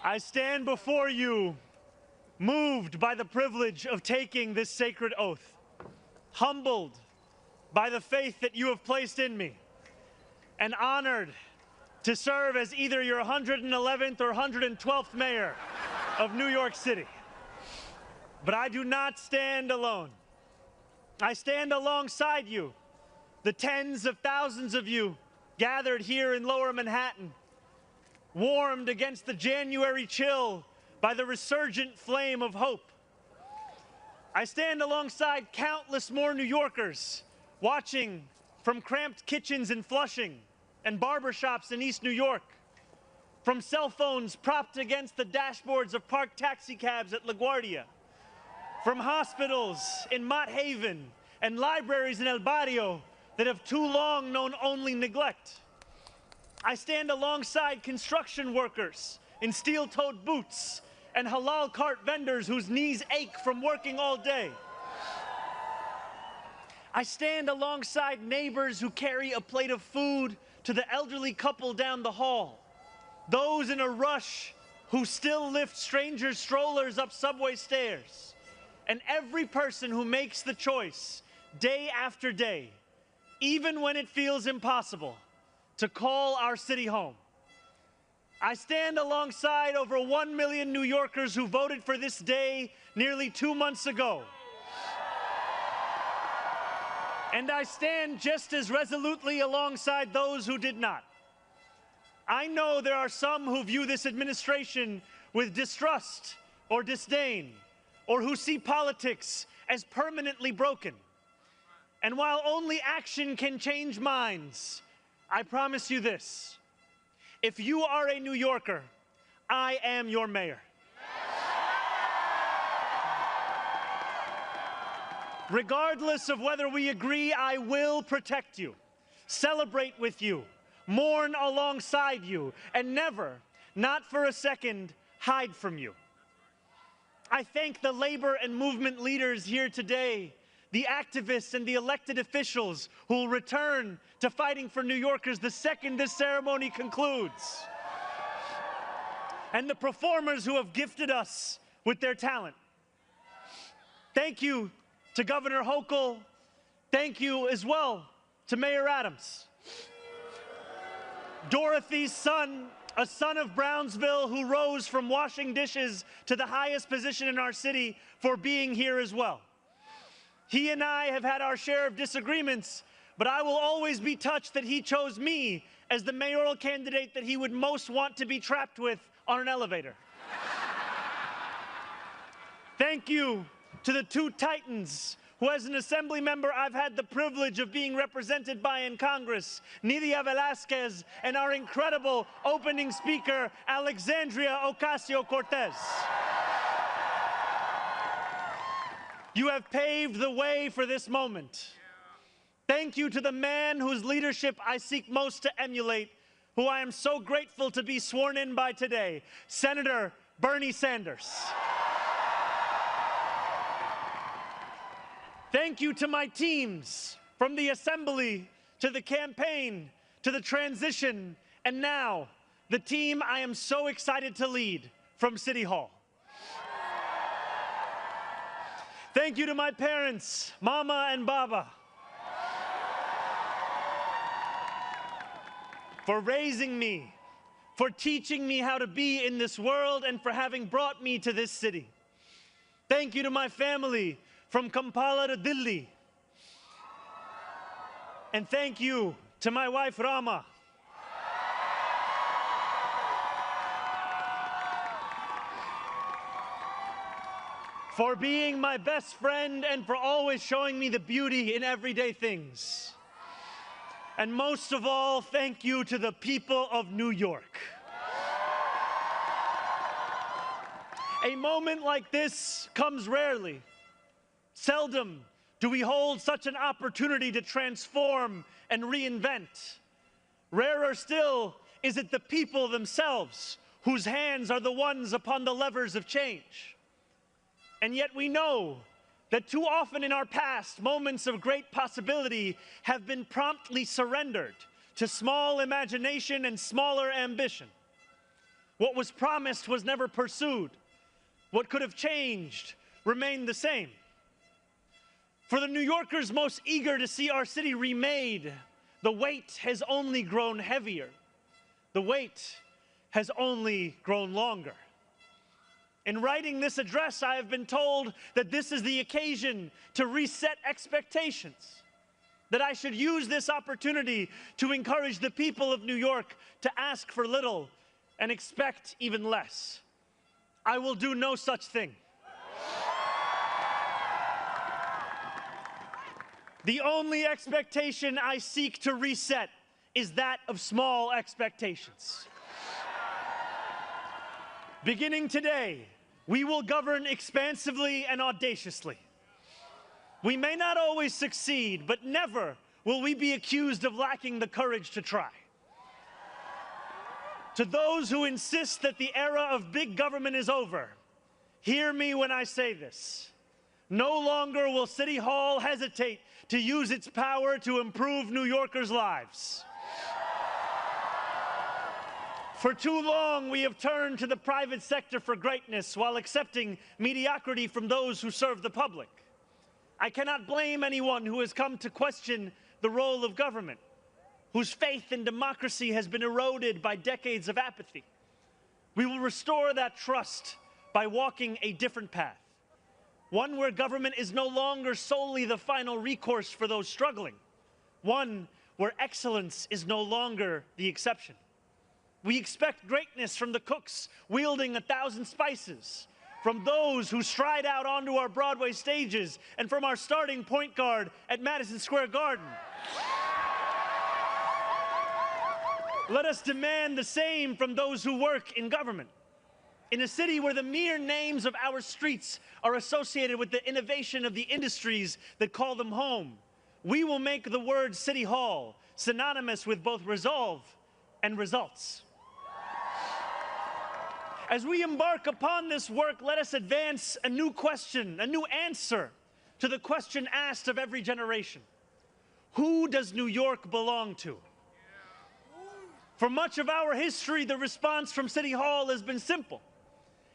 I stand before you, moved by the privilege of taking this sacred oath, humbled by the faith that you have placed in me, and honored to serve as either your 111th or 112th mayor of New York City. But I do not stand alone. I stand alongside you, the tens of thousands of you gathered here in Lower Manhattan, warmed against the January chill by the resurgent flame of hope. I stand alongside countless more New Yorkers watching from cramped kitchens in Flushing and barbershops in East New York, from cell phones propped against the dashboards of parked taxicabs at LaGuardia, from hospitals in Mott Haven and libraries in El Barrio that have too long known only neglect. I stand alongside construction workers in steel-toed boots and halal cart vendors whose knees ache from working all day. I stand alongside neighbors who carry a plate of food to the elderly couple down the hall, those in a rush who still lift strangers' strollers up subway stairs, and every person who makes the choice day after day, even when it feels impossible, to call our city home. I stand alongside over 1 million New Yorkers who voted for this day nearly 2 months ago. And I stand just as resolutely alongside those who did not. I know there are some who view this administration with distrust or disdain, or who see politics as permanently broken. And while only action can change minds, I promise you this: if you are a New Yorker, I am your mayor. Regardless of whether we agree, I will protect you, celebrate with you, mourn alongside you, and never, not for a second, hide from you. I thank the labor and movement leaders here today, the activists and the elected officials who will return to fighting for New Yorkers the second this ceremony concludes, and the performers who have gifted us with their talent. Thank you to Governor Hochul. Thank you as well to Mayor Adams. Dorothy's son, a son of Brownsville who rose from washing dishes to the highest position in our city, for being here as well. He and I have had our share of disagreements, but I will always be touched that he chose me as the mayoral candidate that he would most want to be trapped with on an elevator. Thank you to the two titans who, as an assembly member, I've had the privilege of being represented by in Congress, Nydia Velázquez and our incredible opening speaker, Alexandria Ocasio-Cortez. You have paved the way for this moment. Thank you to the man whose leadership I seek most to emulate, who I am so grateful to be sworn in by today, Senator Bernie Sanders. Thank you to my teams, from the assembly to the campaign to the transition, and now the team I am so excited to lead from City Hall. Thank you to my parents, Mama and Baba, for raising me, for teaching me how to be in this world, and for having brought me to this city. Thank you to my family, from Kampala to Delhi. And thank you to my wife, Rama. For being my best friend and for always showing me the beauty in everyday things. And most of all, thank you to the people of New York. A moment like this comes rarely. Seldom do we hold such an opportunity to transform and reinvent. Rarer still is it the people themselves whose hands are the ones upon the levers of change. And yet we know that too often in our past, moments of great possibility have been promptly surrendered to small imagination and smaller ambition. What was promised was never pursued. What could have changed remained the same. For the New Yorkers most eager to see our city remade, the weight has only grown heavier. The wait has only grown longer. In writing this address, I have been told that this is the occasion to reset expectations, that I should use this opportunity to encourage the people of New York to ask for little and expect even less. I will do no such thing. The only expectation I seek to reset is that of small expectations. Beginning today, we will govern expansively and audaciously. We may not always succeed, but never will we be accused of lacking the courage to try. To those who insist that the era of big government is over, hear me when I say this. No longer will City Hall hesitate to use its power to improve New Yorkers' lives. For too long, we have turned to the private sector for greatness while accepting mediocrity from those who serve the public. I cannot blame anyone who has come to question the role of government, whose faith in democracy has been eroded by decades of apathy. We will restore that trust by walking a different path, one where government is no longer solely the final recourse for those struggling, one where excellence is no longer the exception. We expect greatness from the cooks wielding 1,000 spices, from those who stride out onto our Broadway stages, and from our starting point guard at Madison Square Garden. Let us demand the same from those who work in government. In a city where the mere names of our streets are associated with the innovation of the industries that call them home, we will make the word City Hall synonymous with both resolve and results. As we embark upon this work, let us advance a new question, a new answer to the question asked of every generation. Who does New York belong to? For much of our history, the response from City Hall has been simple.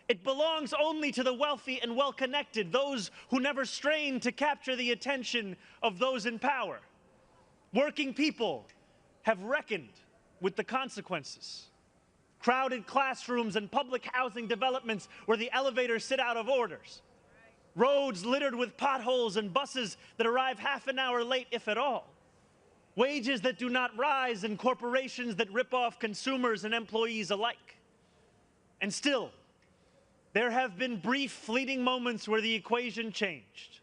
It belongs only to the wealthy and well-connected, those who never strain to capture the attention of those in power. Working people have reckoned with the consequences. Crowded classrooms and public housing developments where the elevators sit out of orders. Roads littered with potholes and buses that arrive half an hour late, if at all. Wages that do not rise and corporations that rip off consumers and employees alike. And still, there have been brief, fleeting moments where the equation changed.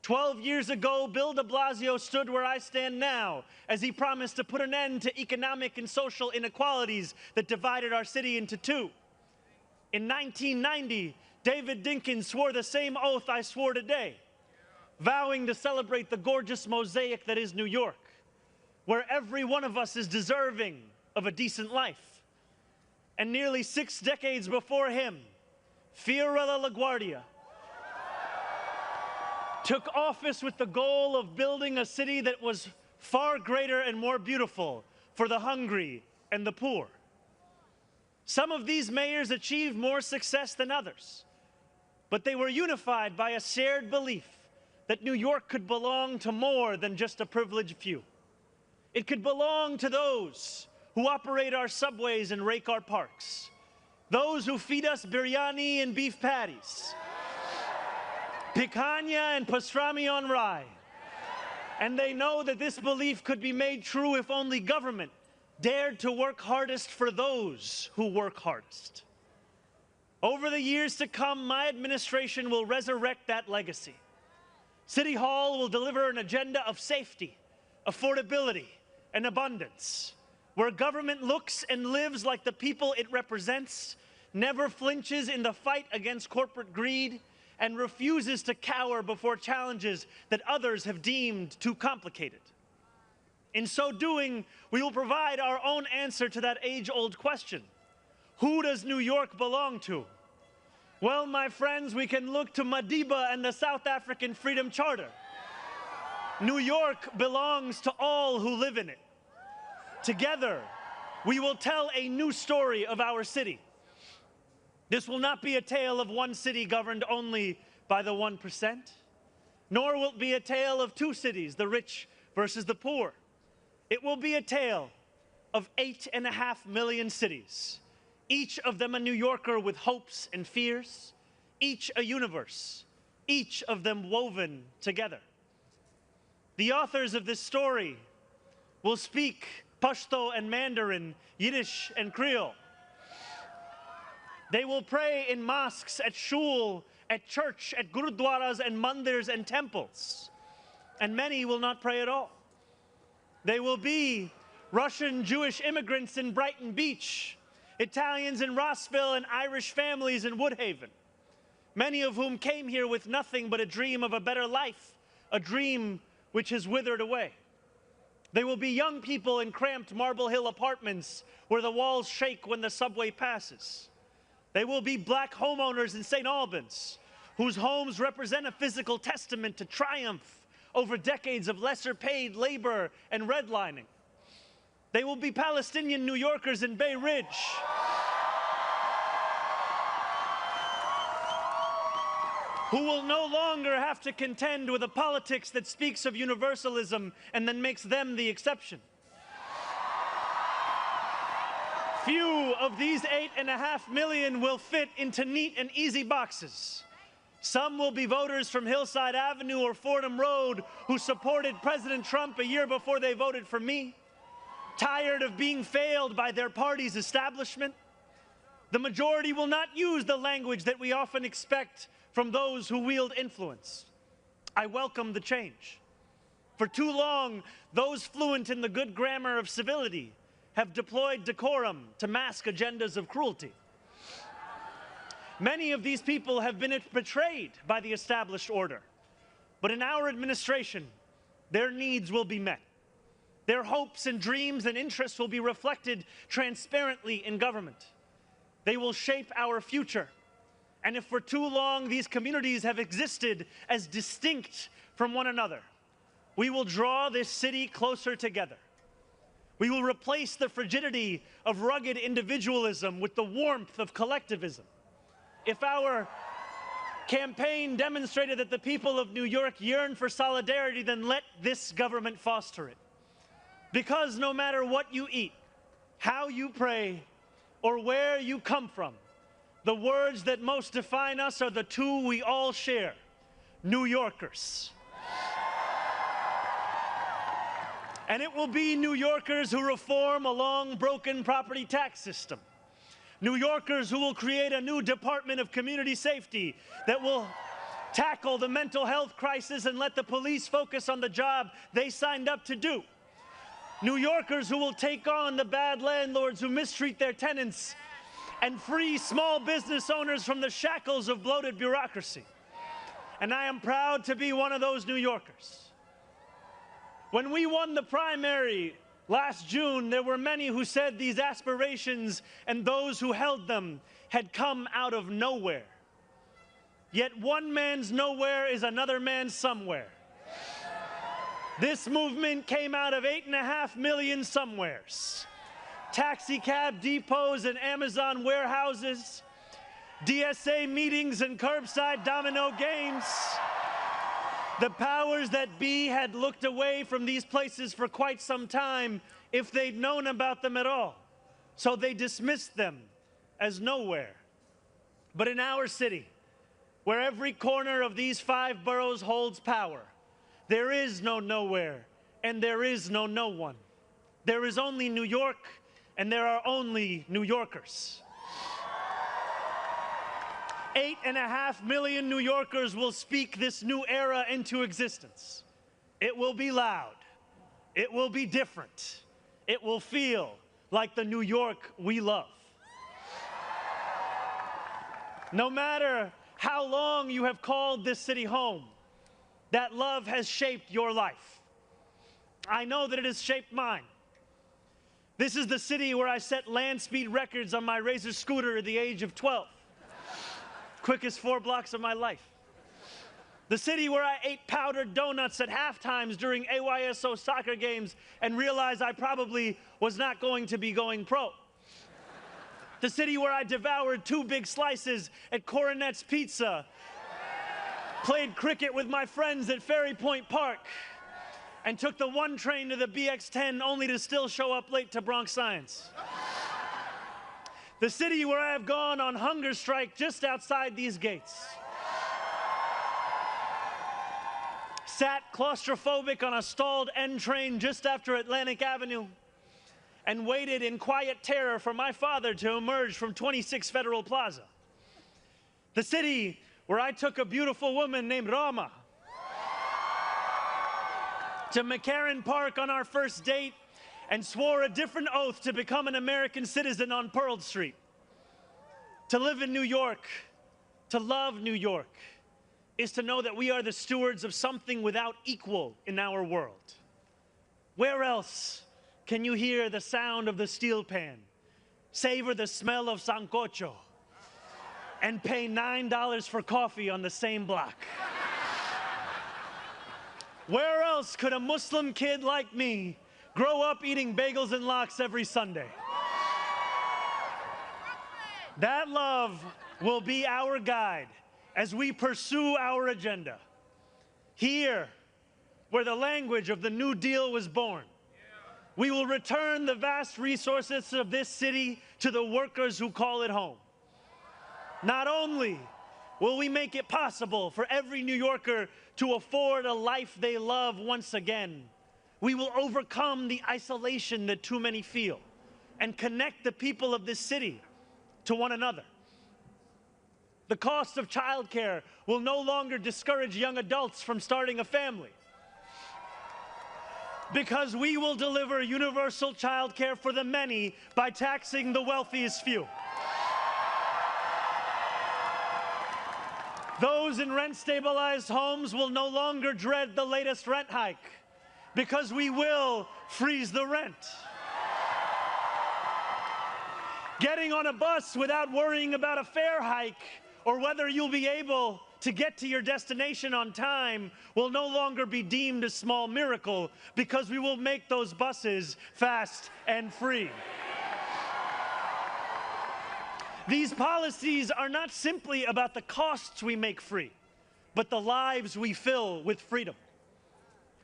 12 years ago, Bill de Blasio stood where I stand now as he promised to put an end to economic and social inequalities that divided our city into two. In 1990, David Dinkins swore the same oath I swore today, vowing to celebrate the gorgeous mosaic that is New York, where every one of us is deserving of a decent life. And nearly 6 decades before him, Fiorella LaGuardia took office with the goal of building a city that was far greater and more beautiful for the hungry and the poor. Some of these mayors achieved more success than others, but they were unified by a shared belief that New York could belong to more than just a privileged few. It could belong to those who operate our subways and rake our parks, those who feed us biryani and beef patties, picanha and pastrami on rye. And they know that this belief could be made true if only government dared to work hardest for those who work hardest. Over the years to come, my administration will resurrect that legacy. City Hall will deliver an agenda of safety, affordability, and abundance, where government looks and lives like the people it represents, never flinches in the fight against corporate greed, and refuses to cower before challenges that others have deemed too complicated. In so doing, we will provide our own answer to that age-old question. Who does New York belong to? Well, my friends, we can look to Madiba and the South African Freedom Charter. New York belongs to all who live in it. Together, we will tell a new story of our city. This will not be a tale of one city governed only by the 1%, nor will it be a tale of two cities, the rich versus the poor. It will be a tale of 8.5 million cities, each of them a New Yorker with hopes and fears, each a universe, each of them woven together. The authors of this story will speak Pashto and Mandarin, Yiddish and Creole. They will pray in mosques, at shul, at church, at gurudwaras and mandirs and temples. And many will not pray at all. They will be Russian Jewish immigrants in Brighton Beach, Italians in Rossville, and Irish families in Woodhaven, many of whom came here with nothing but a dream of a better life, a dream which has withered away. They will be young people in cramped Marble Hill apartments where the walls shake when the subway passes. They will be black homeowners in St. Albans, whose homes represent a physical testament to triumph over decades of lesser-paid labor and redlining. They will be Palestinian New Yorkers in Bay Ridge, who will no longer have to contend with a politics that speaks of universalism and then makes them the exception. Few of these 8.5 million will fit into neat and easy boxes. Some will be voters from Hillside Avenue or Fordham Road who supported President Trump a year before they voted for me, tired of being failed by their party's establishment. The majority will not use the language that we often expect from those who wield influence. I welcome the change. For too long, those fluent in the good grammar of civility have deployed decorum to mask agendas of cruelty. Many of these people have been betrayed by the established order. But in our administration, their needs will be met. Their hopes and dreams and interests will be reflected transparently in government. They will shape our future. And if for too long these communities have existed as distinct from one another, we will draw this city closer together. We will replace the frigidity of rugged individualism with the warmth of collectivism. If our campaign demonstrated that the people of New York yearn for solidarity, then let this government foster it. Because no matter what you eat, how you pray, or where you come from, the words that most define us are the two we all share: New Yorkers. And it will be New Yorkers who reform a long broken property tax system. New Yorkers who will create a new Department of Community Safety that will tackle the mental health crisis and let the police focus on the job they signed up to do. New Yorkers who will take on the bad landlords who mistreat their tenants and free small business owners from the shackles of bloated bureaucracy. And I am proud to be one of those New Yorkers. When we won the primary last June, there were many who said these aspirations and those who held them had come out of nowhere. Yet one man's nowhere is another man's somewhere. This movement came out of 8.5 million somewheres. Taxi cab depots and Amazon warehouses, DSA meetings and curbside domino games. The powers that be had looked away from these places for quite some time if they'd known about them at all. So they dismissed them as nowhere. But in our city, where every corner of these 5 boroughs holds power, there is no nowhere and there is no no one. There is only New York and there are only New Yorkers. 8.5 million New Yorkers will speak this new era into existence. It will be loud. It will be different. It will feel like the New York we love. No matter how long you have called this city home, that love has shaped your life. I know that it has shaped mine. This is the city where I set land speed records on my Razor scooter at the age of 12. quickest 4 blocks of my life. The city where I ate powdered donuts at halftimes during AYSO soccer games and realized I probably was not going to be going pro. The city where I devoured 2 big slices at Coronet's Pizza, played cricket with my friends at Ferry Point Park, and took the 1 train to the BX10 only to still show up late to Bronx Science. The city where I have gone on hunger strike just outside these gates. Sat claustrophobic on a stalled N train just after Atlantic Avenue and waited in quiet terror for my father to emerge from 26 Federal Plaza. The city where I took a beautiful woman named Rama to McCarran Park on our first date and swore a different oath to become an American citizen on Pearl Street. To live in New York, to love New York, is to know that we are the stewards of something without equal in our world. Where else can you hear the sound of the steel pan, savor the smell of sancocho, and pay $9 for coffee on the same block? Where else could a Muslim kid like me grow up eating bagels and lox every Sunday? That love will be our guide as we pursue our agenda. Here, where the language of the New Deal was born, we will return the vast resources of this city to the workers who call it home. Not only will we make it possible for every New Yorker to afford a life they love once again, we will overcome the isolation that too many feel and connect the people of this city to one another. The cost of childcare will no longer discourage young adults from starting a family, because we will deliver universal childcare for the many by taxing the wealthiest few. Those in rent-stabilized homes will no longer dread the latest rent hike, because we will freeze the rent. Getting on a bus without worrying about a fare hike or whether you'll be able to get to your destination on time will no longer be deemed a small miracle, because we will make those buses fast and free. These policies are not simply about the costs we make free, but the lives we fill with freedom.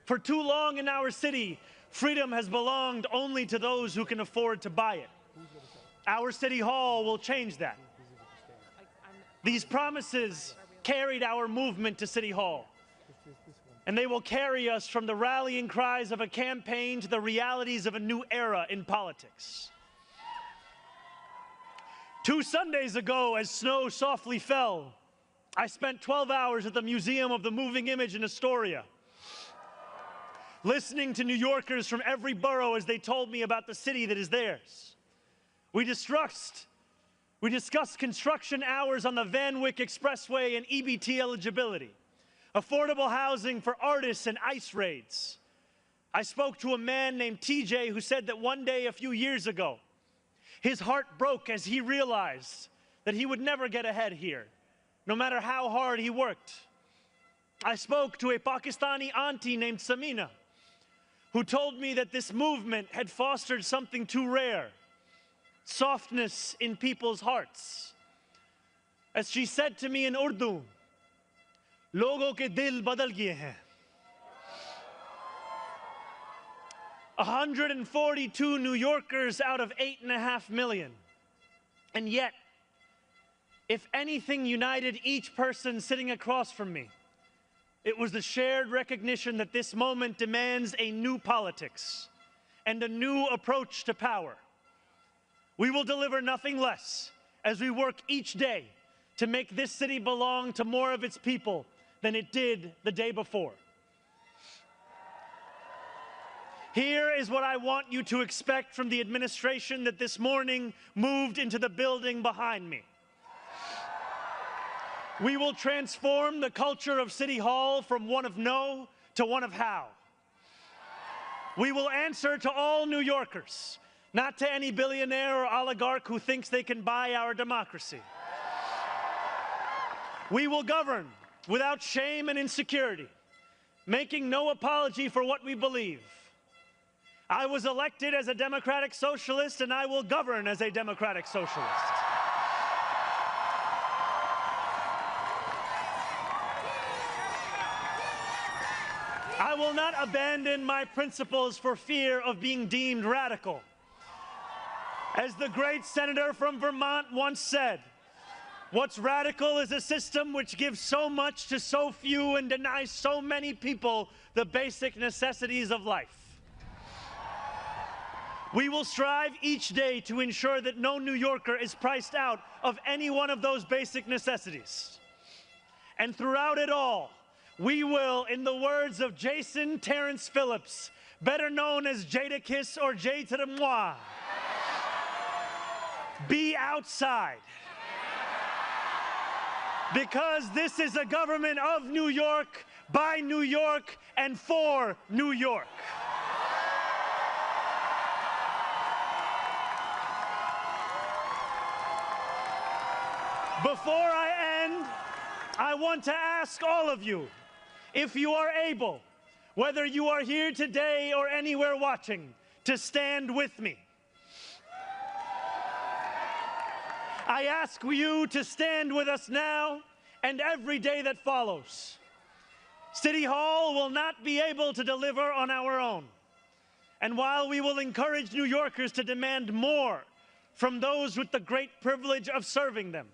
For too long in our city, freedom has belonged only to those who can afford to buy it. Our City Hall will change that. These promises carried our movement to City Hall, and they will carry us from the rallying cries of a campaign to the realities of a new era in politics. 2 Sundays ago, as snow softly fell, I spent 12 hours at the Museum of the Moving Image in Astoria, listening to New Yorkers from every borough as they told me about the city that is theirs. We discussed construction hours on the Van Wyck Expressway and EBT eligibility, affordable housing for artists and ICE raids. I spoke to a man named TJ who said that one day a few years ago, his heart broke as he realized that he would never get ahead here, no matter how hard he worked. I spoke to a Pakistani auntie named Samina, who told me that this movement had fostered something too rare: softness in people's hearts. As she said to me in Urdu, "Logo ke dil badal gaye hain." 142 New Yorkers out of 8.5 million. And yet, if anything united each person sitting across from me, it was the shared recognition that this moment demands a new politics and a new approach to power. We will deliver nothing less as we work each day to make this city belong to more of its people than it did the day before. Here is what I want you to expect from the administration that this morning moved into the building behind me. We will transform the culture of City Hall from one of no to one of how. We will answer to all New Yorkers, not to any billionaire or oligarch who thinks they can buy our democracy. We will govern without shame and insecurity, making no apology for what we believe. I was elected as a democratic socialist, and I will govern as a democratic socialist. I will not abandon my principles for fear of being deemed radical. As the great senator from Vermont once said, what's radical is a system which gives so much to so few and denies so many people the basic necessities of life. We will strive each day to ensure that no New Yorker is priced out of any one of those basic necessities. And throughout it all, we will, in the words of Jason Terrence Phillips, better known as Jadakiss or Jay to the moi, be outside. Because this is a government of New York, by New York, and for New York. Before I end, I want to ask all of you, if you are able, whether you are here today or anywhere watching, to stand with me. I ask you to stand with us now and every day that follows. City Hall will not be able to deliver on our own. And while we will encourage New Yorkers to demand more from those with the great privilege of serving them,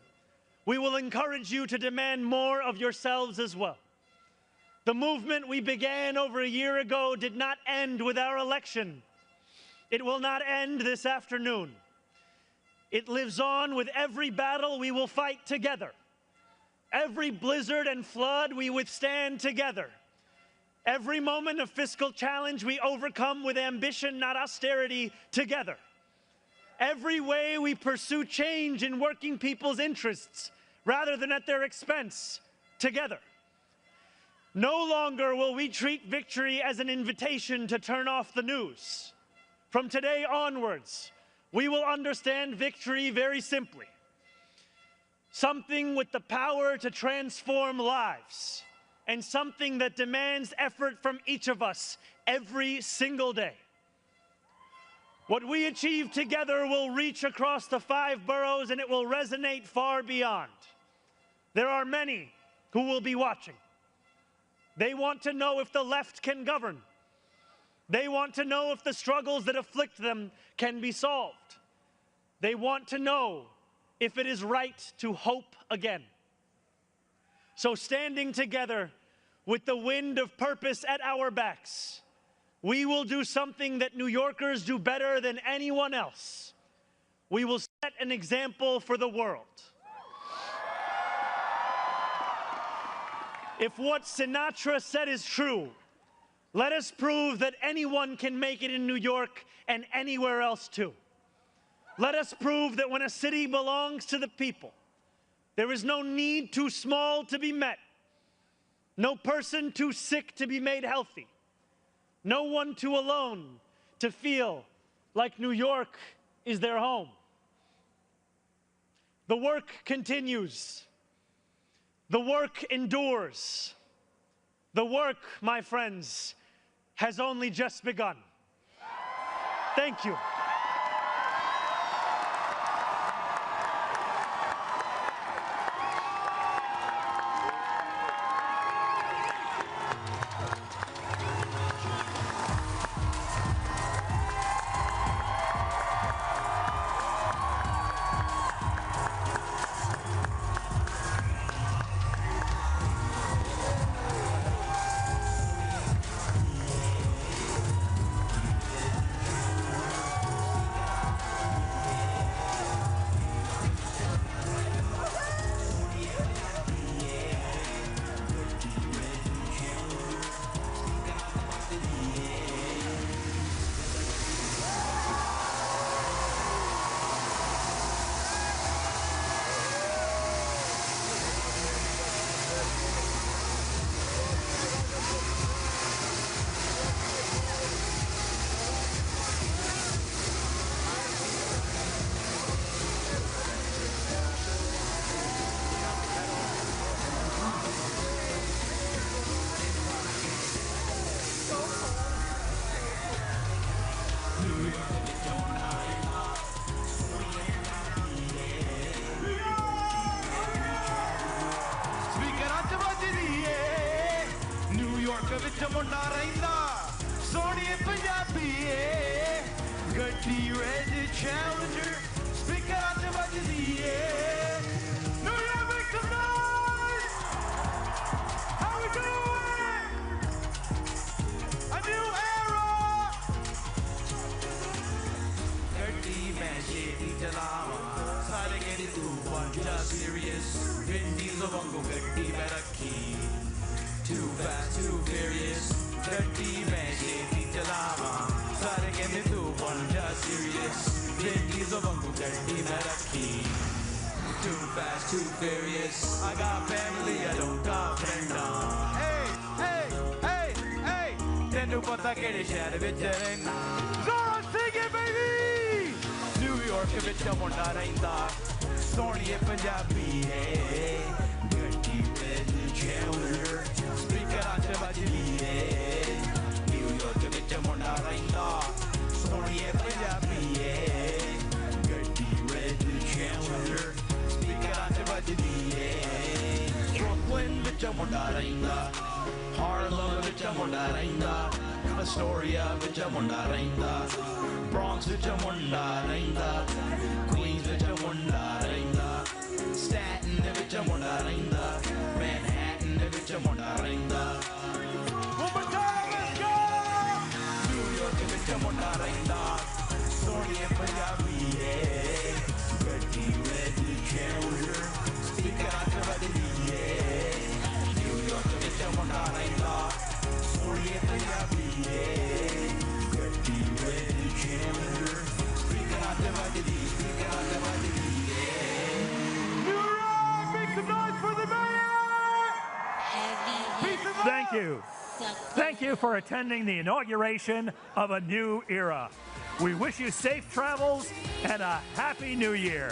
we will encourage you to demand more of yourselves as well. The movement we began over a year ago did not end with our election. It will not end this afternoon. It lives on with every battle we will fight together. Every blizzard and flood we withstand together. Every moment of fiscal challenge we overcome with ambition, not austerity, together. Every way we pursue change in working people's interests rather than at their expense, together. No longer will we treat victory as an invitation to turn off the news. From today onwards, we will understand victory very simply. Something with the power to transform lives, and something that demands effort from each of us every single day. What we achieve together will reach across the 5 boroughs, and it will resonate far beyond. There are many who will be watching. They want to know if the left can govern. They want to know if the struggles that afflict them can be solved. They want to know if it is right to hope again. So standing together with the wind of purpose at our backs, we will do something that New Yorkers do better than anyone else. We will set an example for the world. If what Sinatra said is true, let us prove that anyone can make it in New York and anywhere else too. Let us prove that when a city belongs to the people, there is no need too small to be met, no person too sick to be made healthy, no one too alone to feel like New York is their home. The work continues. The work endures. The work, my friends, has only just begun. Thank you. ਵਿੱਚ ਮੁੰਡਾ ਰਹਿੰਦਾ ਸੋਹਣੀਏ ਪੰਜਾਬੀਏ ਗੱਡੀ red challenger ਸਪੀਕਰਾਂ ਤੇ ਵੱਜਦੀ ਏ New York, make some noise! How we doing? A new era! Dirty man, shady jalama. Sare get it through, bunch of serious. Vin Diesel won't go dirty, better key. Too fast, too furious. Dirty man, shady jalama. Sare get it through, bunch of serious. Vin Diesel won't go dirty, better key. Too fast, too furious. I got family, I don't got friends. Hey, hey, hey, hey. Tenu pata kede shehar vich rehna. Zohran, sing it, baby. New York vich munda rehda. Sohniye Punjabi hai. Dirty red challenger. Speaker ach vajdi hai. New York vich munda rehda. Sohniye Punjabi hai. Dirty red challenger. Brooklyn ਵਿੱਚ ਮੁੰਡਾ ਰਹਿੰਦਾ Harlem ਵਿੱਚ ਮੁੰਡਾ ਰਹਿੰਦਾ Astoria ਵਿੱਚ ਮੁੰਡਾ ਰਹਿੰਦਾ Bronx ਵਿੱਚ ਮੁੰਡਾ ਰਹਿੰਦਾ Queens ਵਿੱਚ ਮੁੰਡਾ ਰਹਿੰਦਾ Staten ਵਿੱਚ ਮੁੰਡਾ ਰਹਿੰਦਾ Manhattan ਵਿੱਚ ਮੁੰਡਾ ਰਹਿੰਦਾ One more time, let's go! New York ਵਿੱਚ ਮੁੰਡਾ ਰਹਿੰਦਾ ਸੋਹਣੀਏ ਪੰਜਾਬੀ ਏ ਗੱਡੀ red challenger Speaker ach vajdi hai New York vich munda rehda Sohniye Punjabi hai Gaddi red challenger Speaker ach vajdi hai New York, make some noise for the mayor! Thank you. Thank you for attending the inauguration of a new era. We wish you safe travels and a happy new year.